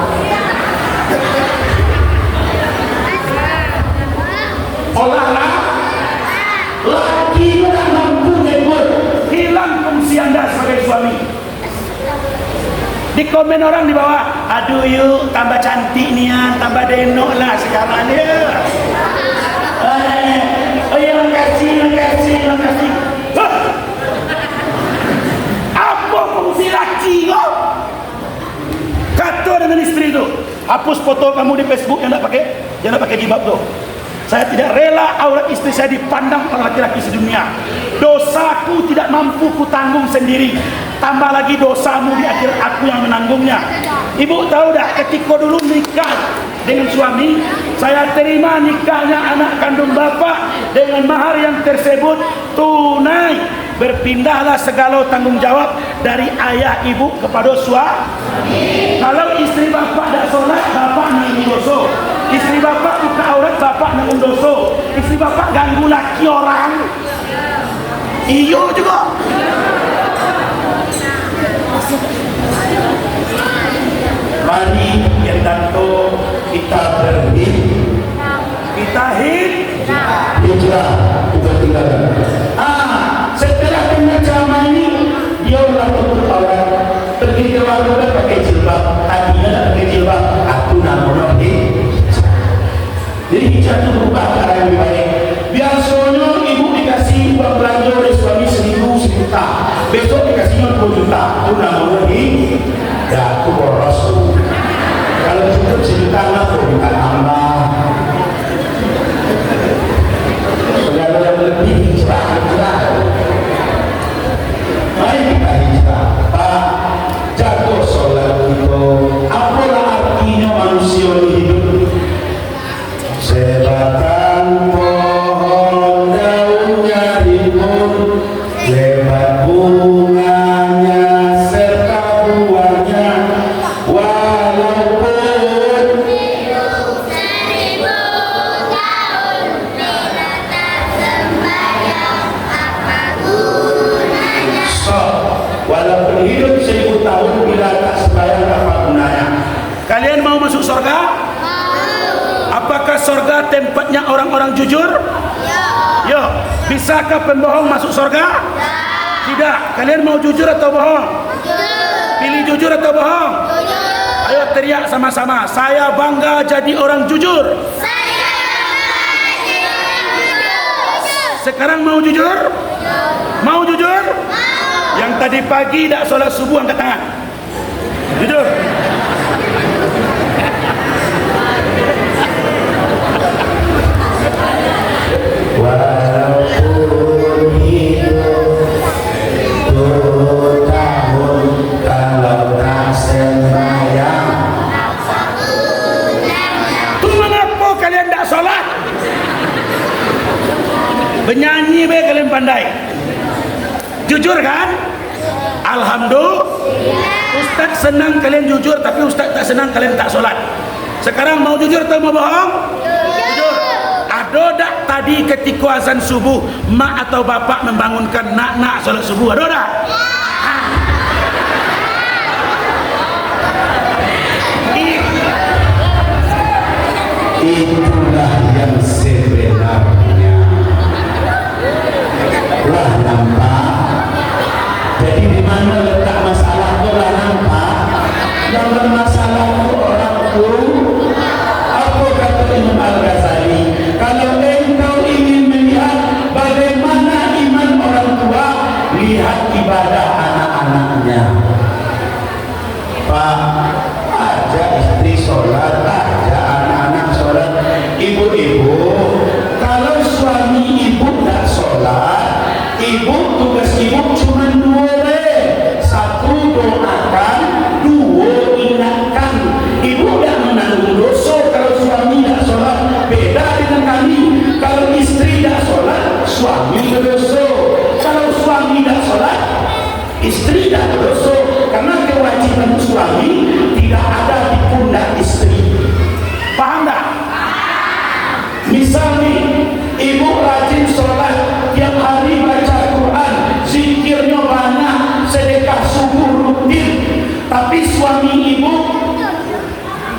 Olahlah laki tak mampu ngekut, hilang fungsi anda sebagai suami. Di komen orang di bawah, aduh yuk tambah cantik nian, tambah denok lah sekarang dia. Oh ya makasih. Apa fungsi laki kau? Kata dengan istri tu, hapus foto kamu di Facebook yang tak pakai jilbab tu. Saya tidak rela aurat istri saya dipandang oleh laki-laki sedunia. Dosaku tidak mampu ku tanggung sendiri, tambah lagi dosamu di akhir aku yang menanggungnya. Ibu tahu tak, ketika dulu nikah dengan suami, saya terima nikahnya anak kandung bapak dengan mahar yang tersebut tunai. Berpindahlah segala tanggung jawab dari ayah ibu kepada suami. Kalau istri bapak tak solat, bapak nanggung dosa. Istri bapak buka aurat, bapak nanggung dosa. Istri bapak ganggu laki orang, iyo juga. Mari yang tentu kita hijrah, kita tinggalkan. Setelah kena ceramah ini, dia ulang tutup aurat, pergi ke warung pakai jilbab. Tadinya tak pakai jilbab, aku nak monok ni. Jadi hijrah itu berubah ke arah yang lebih baik. Biasanya ibu dikasih uang belanja oleh suami 1.000 juta, besok dikasihnya 20 juta. Aku nak monok ni, dah aku boros. Kalau cukup 1 juta, aku minta tambah. Segala yang lebih hijrah. Mari kita hijrah. Pak, jago solat itu. Apalah artinya manusia hidup? Sebatang pohon daunnya rimbun, lebat bunganya serta buahnya, walaupun hidup 1000 tahun bila tak sembahyang, apa gunanya? Walaupun hidup 1000 tahun bila tak sembahyang, apa gunanya? Kalian mau masuk surga? Apakah surga tempatnya orang-orang jujur? Ya. Bisakah pembohong masuk surga? Tidak. Kalian mau jujur atau bohong? Pilih jujur atau bohong? Ayo teriak sama-sama. Saya bangga jadi orang jujur. Sekarang mau jujur? Mau jujur? Yang tadi pagi tak solat subuh angkat tangan. Jujur. Walaupun hidup 10 tahun kalau tak sembahyang, tu mengapa kalian tak solat? Bernyanyi be kalian pandai. Jujur kan? Alhamdulillah. Ustaz senang kalian jujur, tapi Ustaz tak senang kalian tak solat. Sekarang mau jujur atau mau bohong? Jujur. Ada tak tadi ketika azan subuh mak atau bapak membangunkan nak solat subuh? Ada tak? Itulah yang sebenarnya. Wah, nampak. Jadi di mana letak masalah itu lah nampak. Yang bermasalah itu orang itu. Apa kata Imam Al-Ghazali? Kalau engkau ingin melihat bagaimana iman orang tua, lihat ibadah anak-anaknya. Pak, ajak istri sholat, ajak anak-anak sholat. Ibu-ibu, kalau suami ibu tak sholat, ibu tugas ibu cuma 2. 1 doakan, 2 ingatkan. Ibu tak menanggung istri tidak berdosa karena kewajiban suami tidak ada di pundak istri. Paham tak? Misalnya ibu rajin sholat tiap hari, baca Quran, zikirnya banyak, sedekah subuh rutin, tapi suami ibu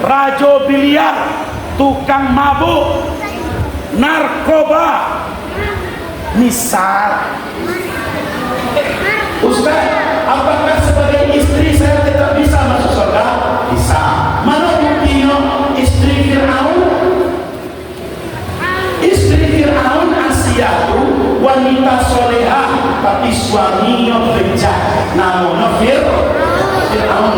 rajo biliar, tukang mabuk, narkoba, misal. Ustaz, apakah sebagai istri saya tetap bisa masuk surga? Bisa. Mana buktinya? Istri Fir'aun, Asia itu wanita solehah, tapi suaminya bejat, namanya Fir'aun.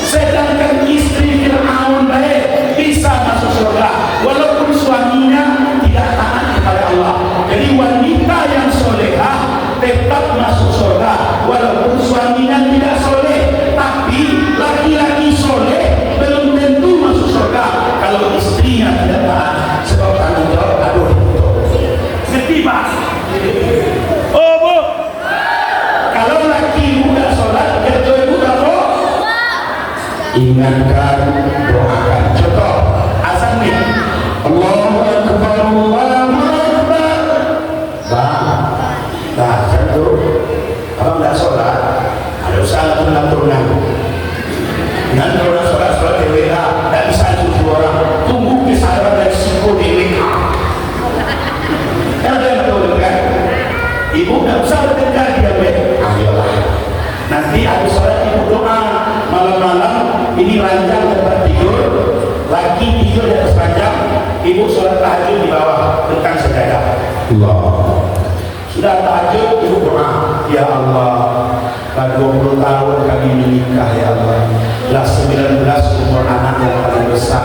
Sedangkan istri Fir'aun baik, bisa masuk surga walaupun suaminya tidak taat kepada Allah. Jadi wanita yang solehah tetap masuk surga walaupun suaminya tidak soleh. Tapi laki-laki soleh belum tentu masuk surga kalau istrinya tidak taat, sebab tanggung jawab aduh. Ngerti Pak? Oh Bu, kalau laki muda sholat, kerja ibu apa? Ingatkan, doakan. Contoh azan nih, Allahu Akbar, Allahu Akbar. Nah, satu, abang tidak sholat, ada usaha turunan. Dengan turunan sholat DWA, tidak bisa cuci orang. Tunggu kesadaran dari siku DWA. Kan ada yang betul kan? Ibu tidak usah bertengkar dia ayolah. Nanti habis sholat ibu doa malam-malam, ini ranjang tempat tidur, laki tidur di atas ranjang, ibu sholat tahajud di bawah tentang sejadah. Allah. Sudah tahajud, ibu doa, ya Allah, pada 20 tahun kami menikah ya Allah, lah 19 umur anak yang paling besar.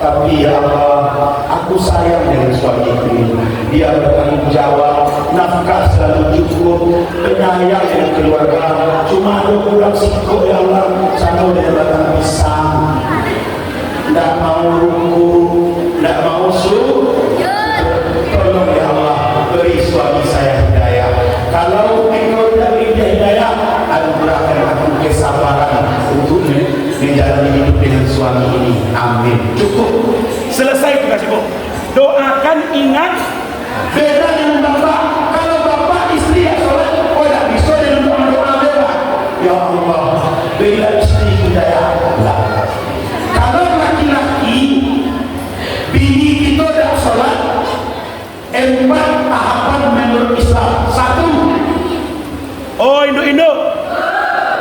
Tapi ya Allah, aku sayang dengan suamiku. Dia bertanggung jawab, nafkah selalu cukup, penyayang dengan keluarga. Cuma ada kurang sikap ya Allah, sama dengan batang pisang. Tidak mau ruku, tidak mau tolong ya Allah, beri suami saya hidayah. Kalau engkau tidak beri hidayah, anugerahkan aku kesabaran untuk menjalani hidup dengan suami ini. Amin. Cukup. Selesai tugas ibu. Doakan, ingat, beda dengan bapak. Kalau bapak istri yang sholat, oh tidak bisa dengan doa-doa beda. Ya Allah, berilah istri hidayah. Kalau laki-laki, bini kita tidak sholat, 4 tahapan menurut Islam. 1. Oh Indo-Indo,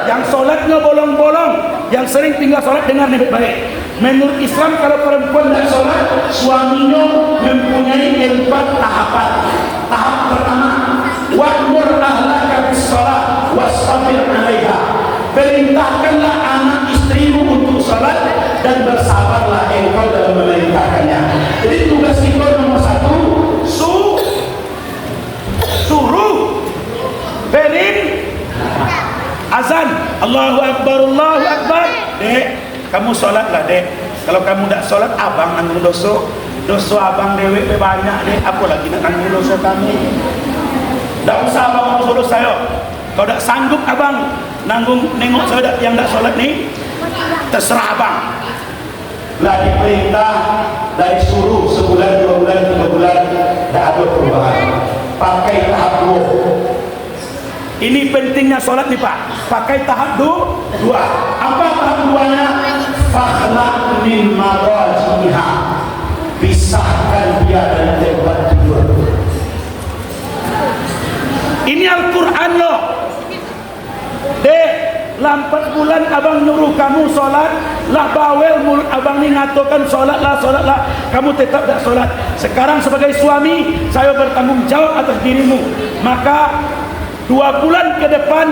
yang sholatnya bolong-bolong, yang sering tinggal sholat, dengar nih baik. Menurut Islam kalau perempuan tidak sholat, suaminya mempunyai 4 tahapan. Tahap pertama, wa'mur ahlaka bis sholat wastabir 'alaiha. Perintahkanlah anak istrimu untuk sholat dan bersabarlah engkau dalam memerintahkannya. Jadi tugas kita nomor 1, suruh berin azan, Allahu Akbar, Allahu Akbar. Dek, kamu sholatlah dek. Kalau kamu tidak sholat, abang nanggung dosa abang dewe banyak dek. Apa lagi nak nanggung dosa kamu? Tidak usah abang nanggung dosa saya. Kalau tidak sanggup abang nanggung nengok saya yang tidak sholat ni, terserah abang. Lah diperintah dari suruh sebulan, 2 bulan, 3 bulan, tidak ada perubahan. Pakai tahap 2. Ini pentingnya sholat nih Pak. Pakai tahap 2. Apa tahap 2-nya? Fakhlaq min marajiha. Pisahkan dia dari tempat tidur. Ini Al-Quran loh. Dek, 4 bulan abang nyuruh kamu sholat, lah bawel mulut abang ni ngatakan sholatlah, kamu tetap tak sholat. Sekarang sebagai suami, saya bertanggung jawab atas dirimu. Maka 2 bulan ke depan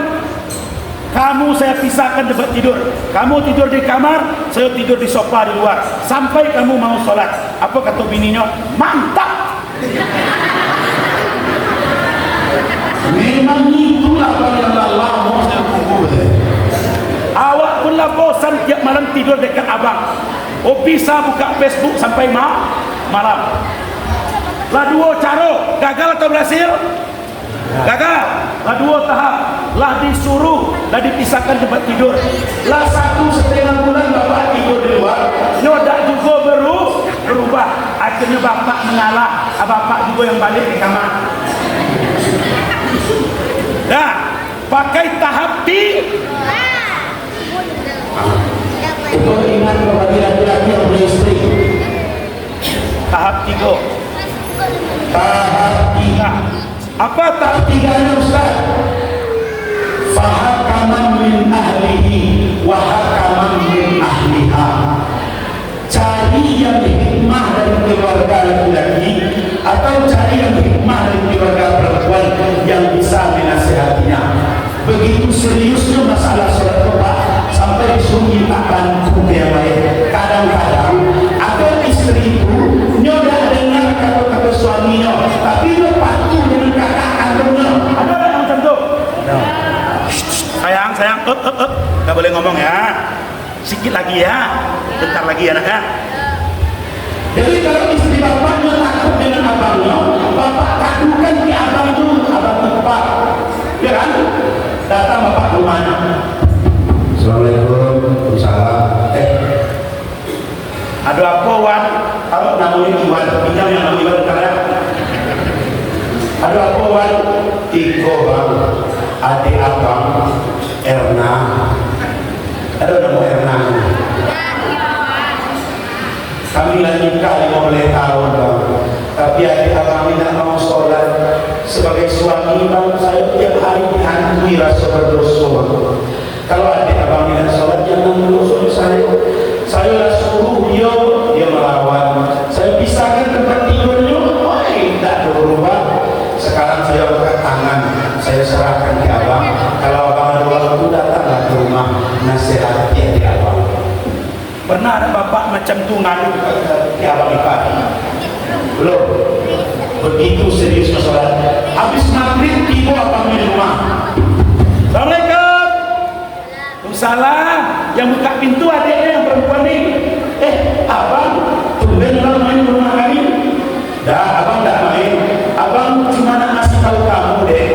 kamu saya pisahkan tempat tidur. Kamu tidur di kamar, saya tidur di sofa di luar, sampai kamu mau sholat. Apa kata bininya? Mantap. Memang itulah yang Allah mau. Awak pula bosan tiap malam tidur dekat abang. Oh bisa buka Facebook sampai malam. Lah 2 cara, gagal atau berhasil? Gagal. Lah 2 tahap. lah disuruh, lah dipisahkan tempat tidur. Lah 1,5 bulan bapak tidur di luar, nyodak juga berubah. Akhirnya bapak mengalah, bapak juga yang balik ke kamar. Nah, pakai tahap Itu ingat bagi laki-laki yang beristri. tahap 3. Tahap 3. Apa tahap 3-nya Ustaz? Fahakaman min ahlihi wa hakaman min ahliha. Cari yang hikmah dari keluarga laki-laki atau cari yang hikmah dari keluarga perempuan yang bisa menasihatinya. Begitu seriusnya masalah sholat Pak, sampai disuruh minta bantu yang lain. Kadang-kadang ada istri itu nyodak dengar kata-kata suaminya, tapi dia patuh dengan kakak kandungnya. Ada yang macam tu? Sayang, nggak boleh ngomong ya. Sikit lagi ya, bentar lagi ya nak ya. Jadi kalau istri bapaknya takut dengan abangnya, bapak tadukan ke abang dulu, abang tempat, ya kan? Datang bapak rumahnya. Assalamualaikum, salam. Ada apa Wan? Kalau namanya Iwan, pinjam yang namanya Iwan karena ada apa Wan? Iko bang, adik abang, Erna. Ada nama Erna. Kami lagi nikah 15 tahun bang, tapi adik abang tidak mau sholat. Sebagai suami bang, saya tiap hari dihantui rasa berdosa bang. Kalau adik abang tidak sholat, jangan menusuh saya. Saya suruh dia melawan. Saya pisahkan tempat tidurnya, tidak berubah. Sekarang saya angkat tangan, saya serahkan ke abang. Kalau abang ada waktu, datanglah ke rumah, nasihati di abang. Pernah ada bapak macam tu ngadu Ke abang ikat. Belum. Begitu serius masalah. Habis maghrib tiba abang di rumah. Assalamualaikum. Salam. Yang buka pintu adiknya yang perempuan ni. Abang, tumben abang main ke rumah kami. Dah, abang tak main. Abang cuma nak kasih tahu kamu deh.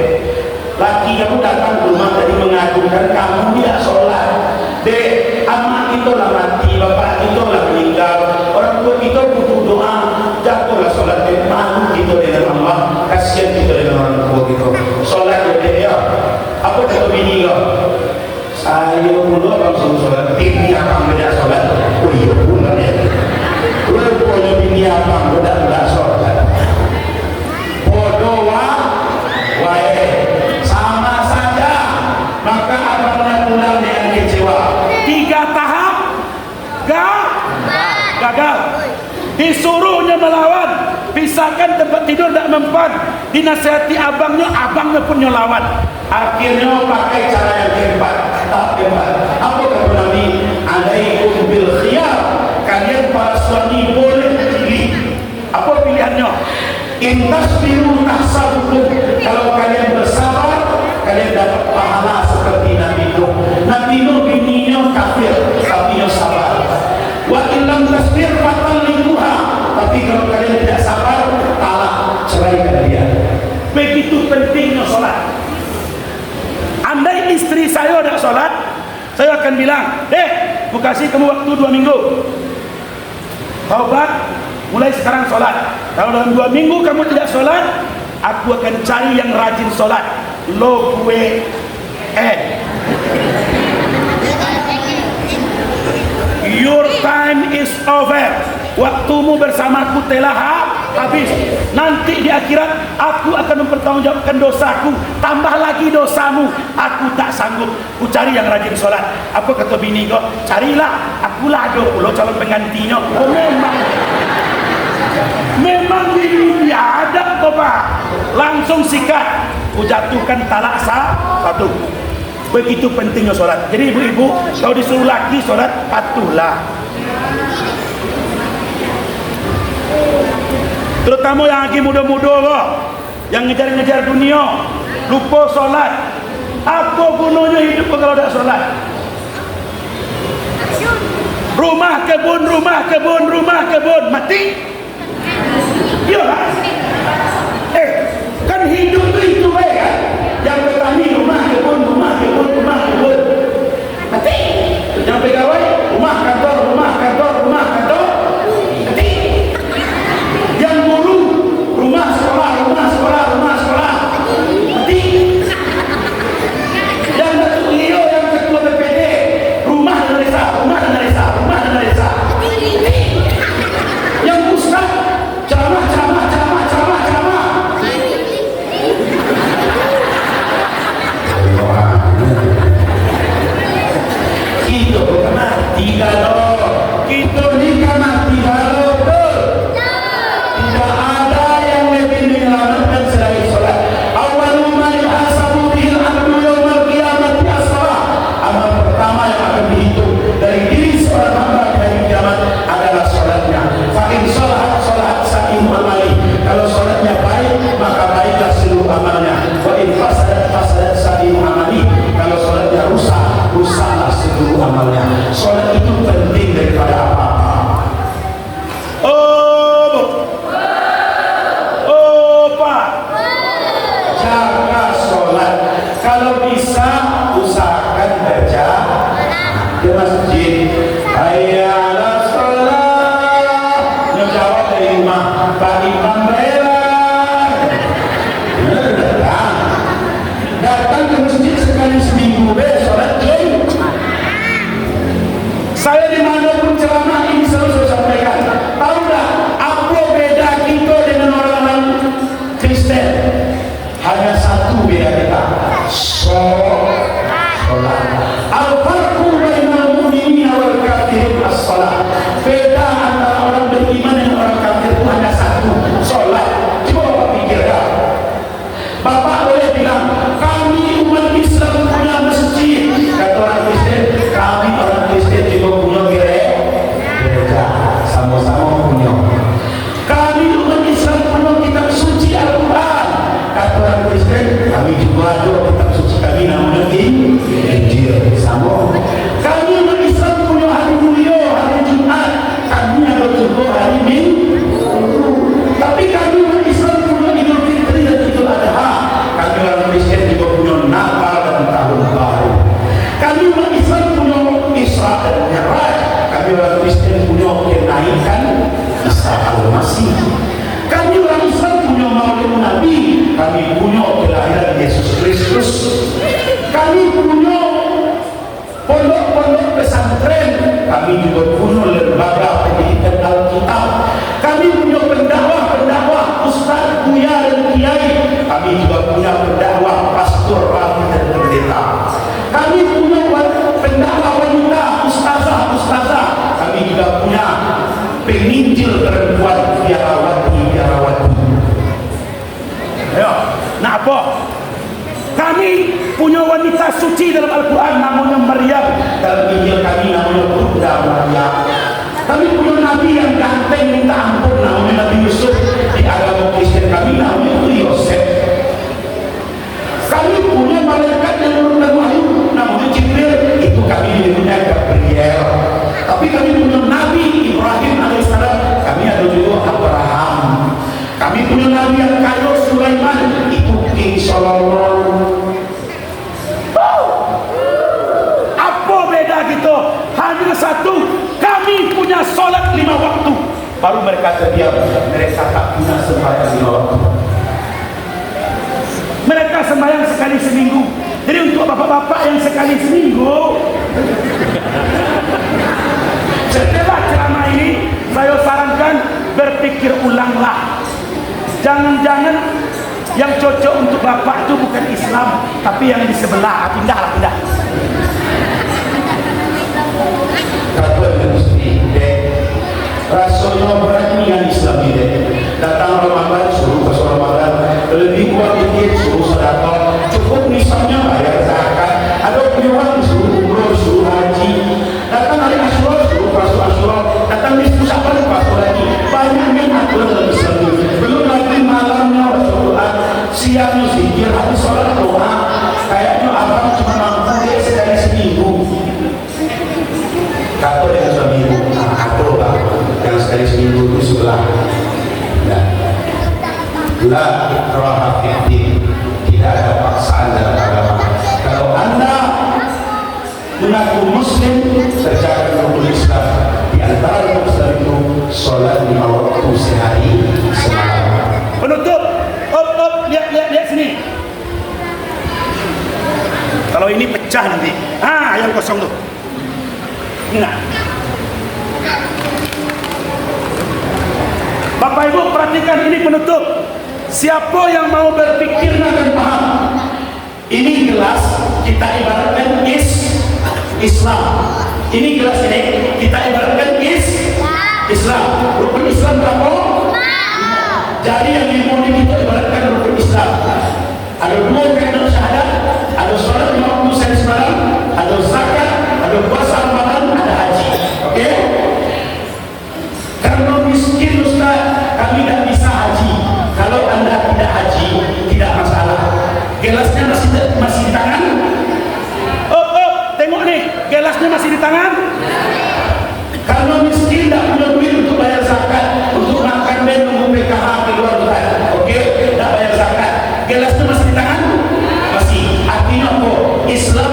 Laki kamu datang ke rumah tadi mengadukan kamu tidak sholat. Dek, amak kita lah mati, bapak kita lah meninggal. Orang tua kita butuh doa. Jatuhlah sholat dek. Malu kita dengan Allah. Kasihan kita dengan orang tua kita. Sholat dek ya. Apa kata bini kau? Saya dulu abang suruh sholat. Bini abang tidak sholat. Oh iya, benar ya. Rupanya bini abang tidak sholat. Bodoh wae, sama saja. Maka abang pulang dengan kecewa. 3 tahap gagal. Disuruhnya melawan, pisahkan tempat tidur tak mempan. Dinasihati abangnya pun nyelawan. Akhirnya pakai cara yang hebat. Apa kata Nabi? Alaikum bil khiyar. Kalian para suami boleh pilih. Apa pilihannya? Intasbiru tahsabukum. Kalau kalian bersabar, kalian dapat pahala seperti Nabi Nuh. Nabi Nuh bininya kafir, tapi dia sabar. Wa illam tasbir fatalliquha. Tapi kalau kalian tidak sabar, talak, ceraikan dia. Begitu pentingnya sholat. Andai istri saya tidak sholat, saya akan bilang, aku kasih kamu waktu 2 minggu. Taubat, mulai sekarang sholat. Kalau dalam 2 minggu kamu tidak sholat, aku akan cari yang rajin sholat. Lo gue your time is over. Waktumu bersamaku telah habis. Nanti di akhirat aku akan mempertanggungjawabkan dosaku. Tambah lagi dosamu. Aku tak sanggup. Ku cari yang rajin sholat. Apa kata bini kau? Carilah. Akulah ada pula calon penggantinya. Oh memang bini biadab kau pak. Langsung sikat. Ku jatuhkan talak satu. Begitu pentingnya sholat. Jadi ibu-ibu, kalau disuruh laki sholat, patuhlah. Terutama yang lagi muda-muda kok, yang ngejar-ngejar dunia, lupa sholat. Apa gunanya hidup kalau tidak sholat? Rumah kebun, mati. Iya kan hidup itu kan. Yang petani rumah kebun akan berjamaah ke masjid. Hayya 'alas shalah. Menjawab dari rumah, Pak Imam datang ke masjid sekali seminggu, sholat Jumat. Saya dimanapun ceramah ini selalu saya sampaikan. Tahu tak apa beda kita dengan orang-orang Kristen? Hanya satu beda kita, sholat. Al-farqu bainal mu'minina wal kafirin as-shalah. Beda antara orang beriman dan orang kafir itu hanya satu, sholat. Coba Bapak pikirkan. Bapak boleh bilang, kami umat Islam punya masjid. Kata orang Kristen, kami orang Kristen juga punya gereja. Sama-sama punya. Kami umat Islam punya kitab suci Al-Quran. Kata orang Kristen, kami juga ada kitab suci kami namanya Injil. Sama. Kami umat Islam punya hari mulia, hari Jumat. Kami ada juga hari Minggu. Tapi kami umat Islam punya Idul Fitri dan Idul Adha. Kami orang Kristen juga punya Natal dan Tahun Baru. Kami umat Islam punya Isra dan Mi'raj. Kami orang Kristen punya kenaikan Isa Al-Masih. Kami orang Islam punya Maulid Nabi. Kami punya kelahiran Yesus Kristus. Kami punya pondok-pondok pesantren. Kami juga punya lembaga pendidikan Alkitab. Kami punya pendakwah, ustaz, buya dan kiai. Kami juga punya pendakwah, pastor, rabi dan pendeta. Kami punya pendakwah wanita, ustazah. Kami juga punya penginjil perempuan, biarawati. Ayo, nak apa? Kami punya wanita suci dalam Al-Quran namanya Maryam. Dalam Injil kami namanya Bunda Maryam. Kami punya nabi yang ganteng minta ampun namanya Nabi Yusuf. Di agama Kristen kami namanya Yosef. Kami punya malaikat yang menurunkan wahyu namanya Jibril. Itu kami menyebutnya Gabriel. Tapi kami punya Nabi Ibrahim alaihissalam. Kami ada juga Abraham. Kami punya nabi yang kaya Sulaiman. Itu King Solomon. Apa beda gitu? Hanya satu, kami punya sholat 5 waktu. Baru mereka terdiam. Mereka tak punya sembahyang 5 waktu. Mereka sembahyang sekali seminggu. Jadi untuk bapak-bapak yang sekali seminggu, setelah ceramah ini saya sarankan berpikir ulanglah. Jangan-jangan yang cocok untuk bapak itu bukan Islam, tapi yang di sebelah. Pindahlah. Kata mesti rasanya berani yang Islam ini. Datang Ramadan suruh pas Ramadan, lebih kuat dikit suruh sedekah, cukup misalnya bayar zakat. Ada penyuruhan suruh umroh, suruh haji. Datang hari Asyura suruh puasa Asyura. Datang di Syawal puasa lagi. Banyak yang aturan dalam Islam ini. Belum lagi malamnya baca Quran, siangnya zikir, habis sholat doa. Kayaknya abang cuma mampu dia sekali seminggu. Kata dengan suami ibu, kata bang, yang sekali seminggu itu sebelah. La ikraha fiddin, tidak ada paksaan dalam agama. Kalau anda mengaku Muslim, kerjakan rukun Islam. Di antara rukun Islam itu sholat 5 waktu sehari semalam. Penutup, lihat sini. Kalau ini pecah nanti. Yang kosong tuh. Nah, Bapak Ibu perhatikan ini penutup. Siapa yang mau berpikir dan paham, ini gelas kita ibaratkan Islam. Ini gelas ini kita ibaratkan Islam. Rukun Islam berapa? Jadi yang dimulai kita ibaratkan rukun Islam. Ada 2 kalimat syahadat, ada sholat 5 waktu sehari semalam, ada zakat, ada puasa Ramadan, ada haji. Oke? Karena miskin Ustaz, kami tidak bisa haji. Kalau anda tidak haji, tidak masalah. Gelasnya masih di tangan. Tengok nih, gelasnya masih di tangan. Karena miskin tidak punya duit untuk bayar zakat, untuk makan dan nunggu PKH keluar bukan. Oke, tidak bayar zakat. Gelasnya masih di tangan? Masih. Artinya apa? Islam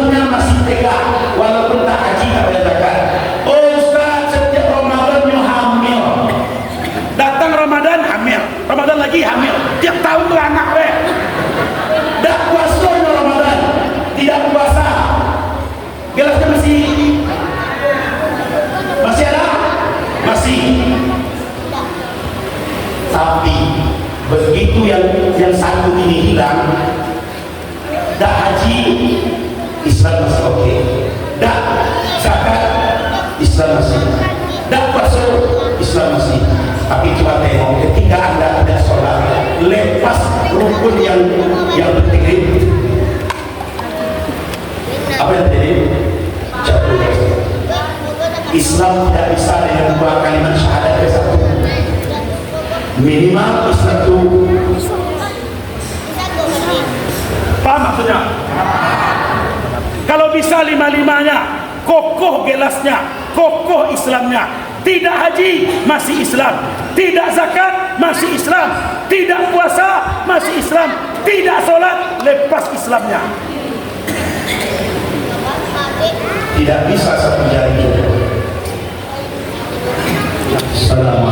hilang, dah haji, Islam masih oke, dah zakat, Islam masih, dah puasa, Islam masih. Tapi coba tengok ketika anda tidak sholat, lepas rukun yang penting ini, apa yang terjadi? Jatuh. Islam tidak bisa dengan dua kalimat syahadat ke satu. Minimal Islam itu paham maksudnya? Kalau bisa lima-limanya, kokoh gelasnya, kokoh Islamnya, tidak haji masih Islam, tidak zakat masih Islam, tidak puasa masih Islam, tidak sholat lepas Islamnya. tidak bisa satu jari. Assalamualaikum.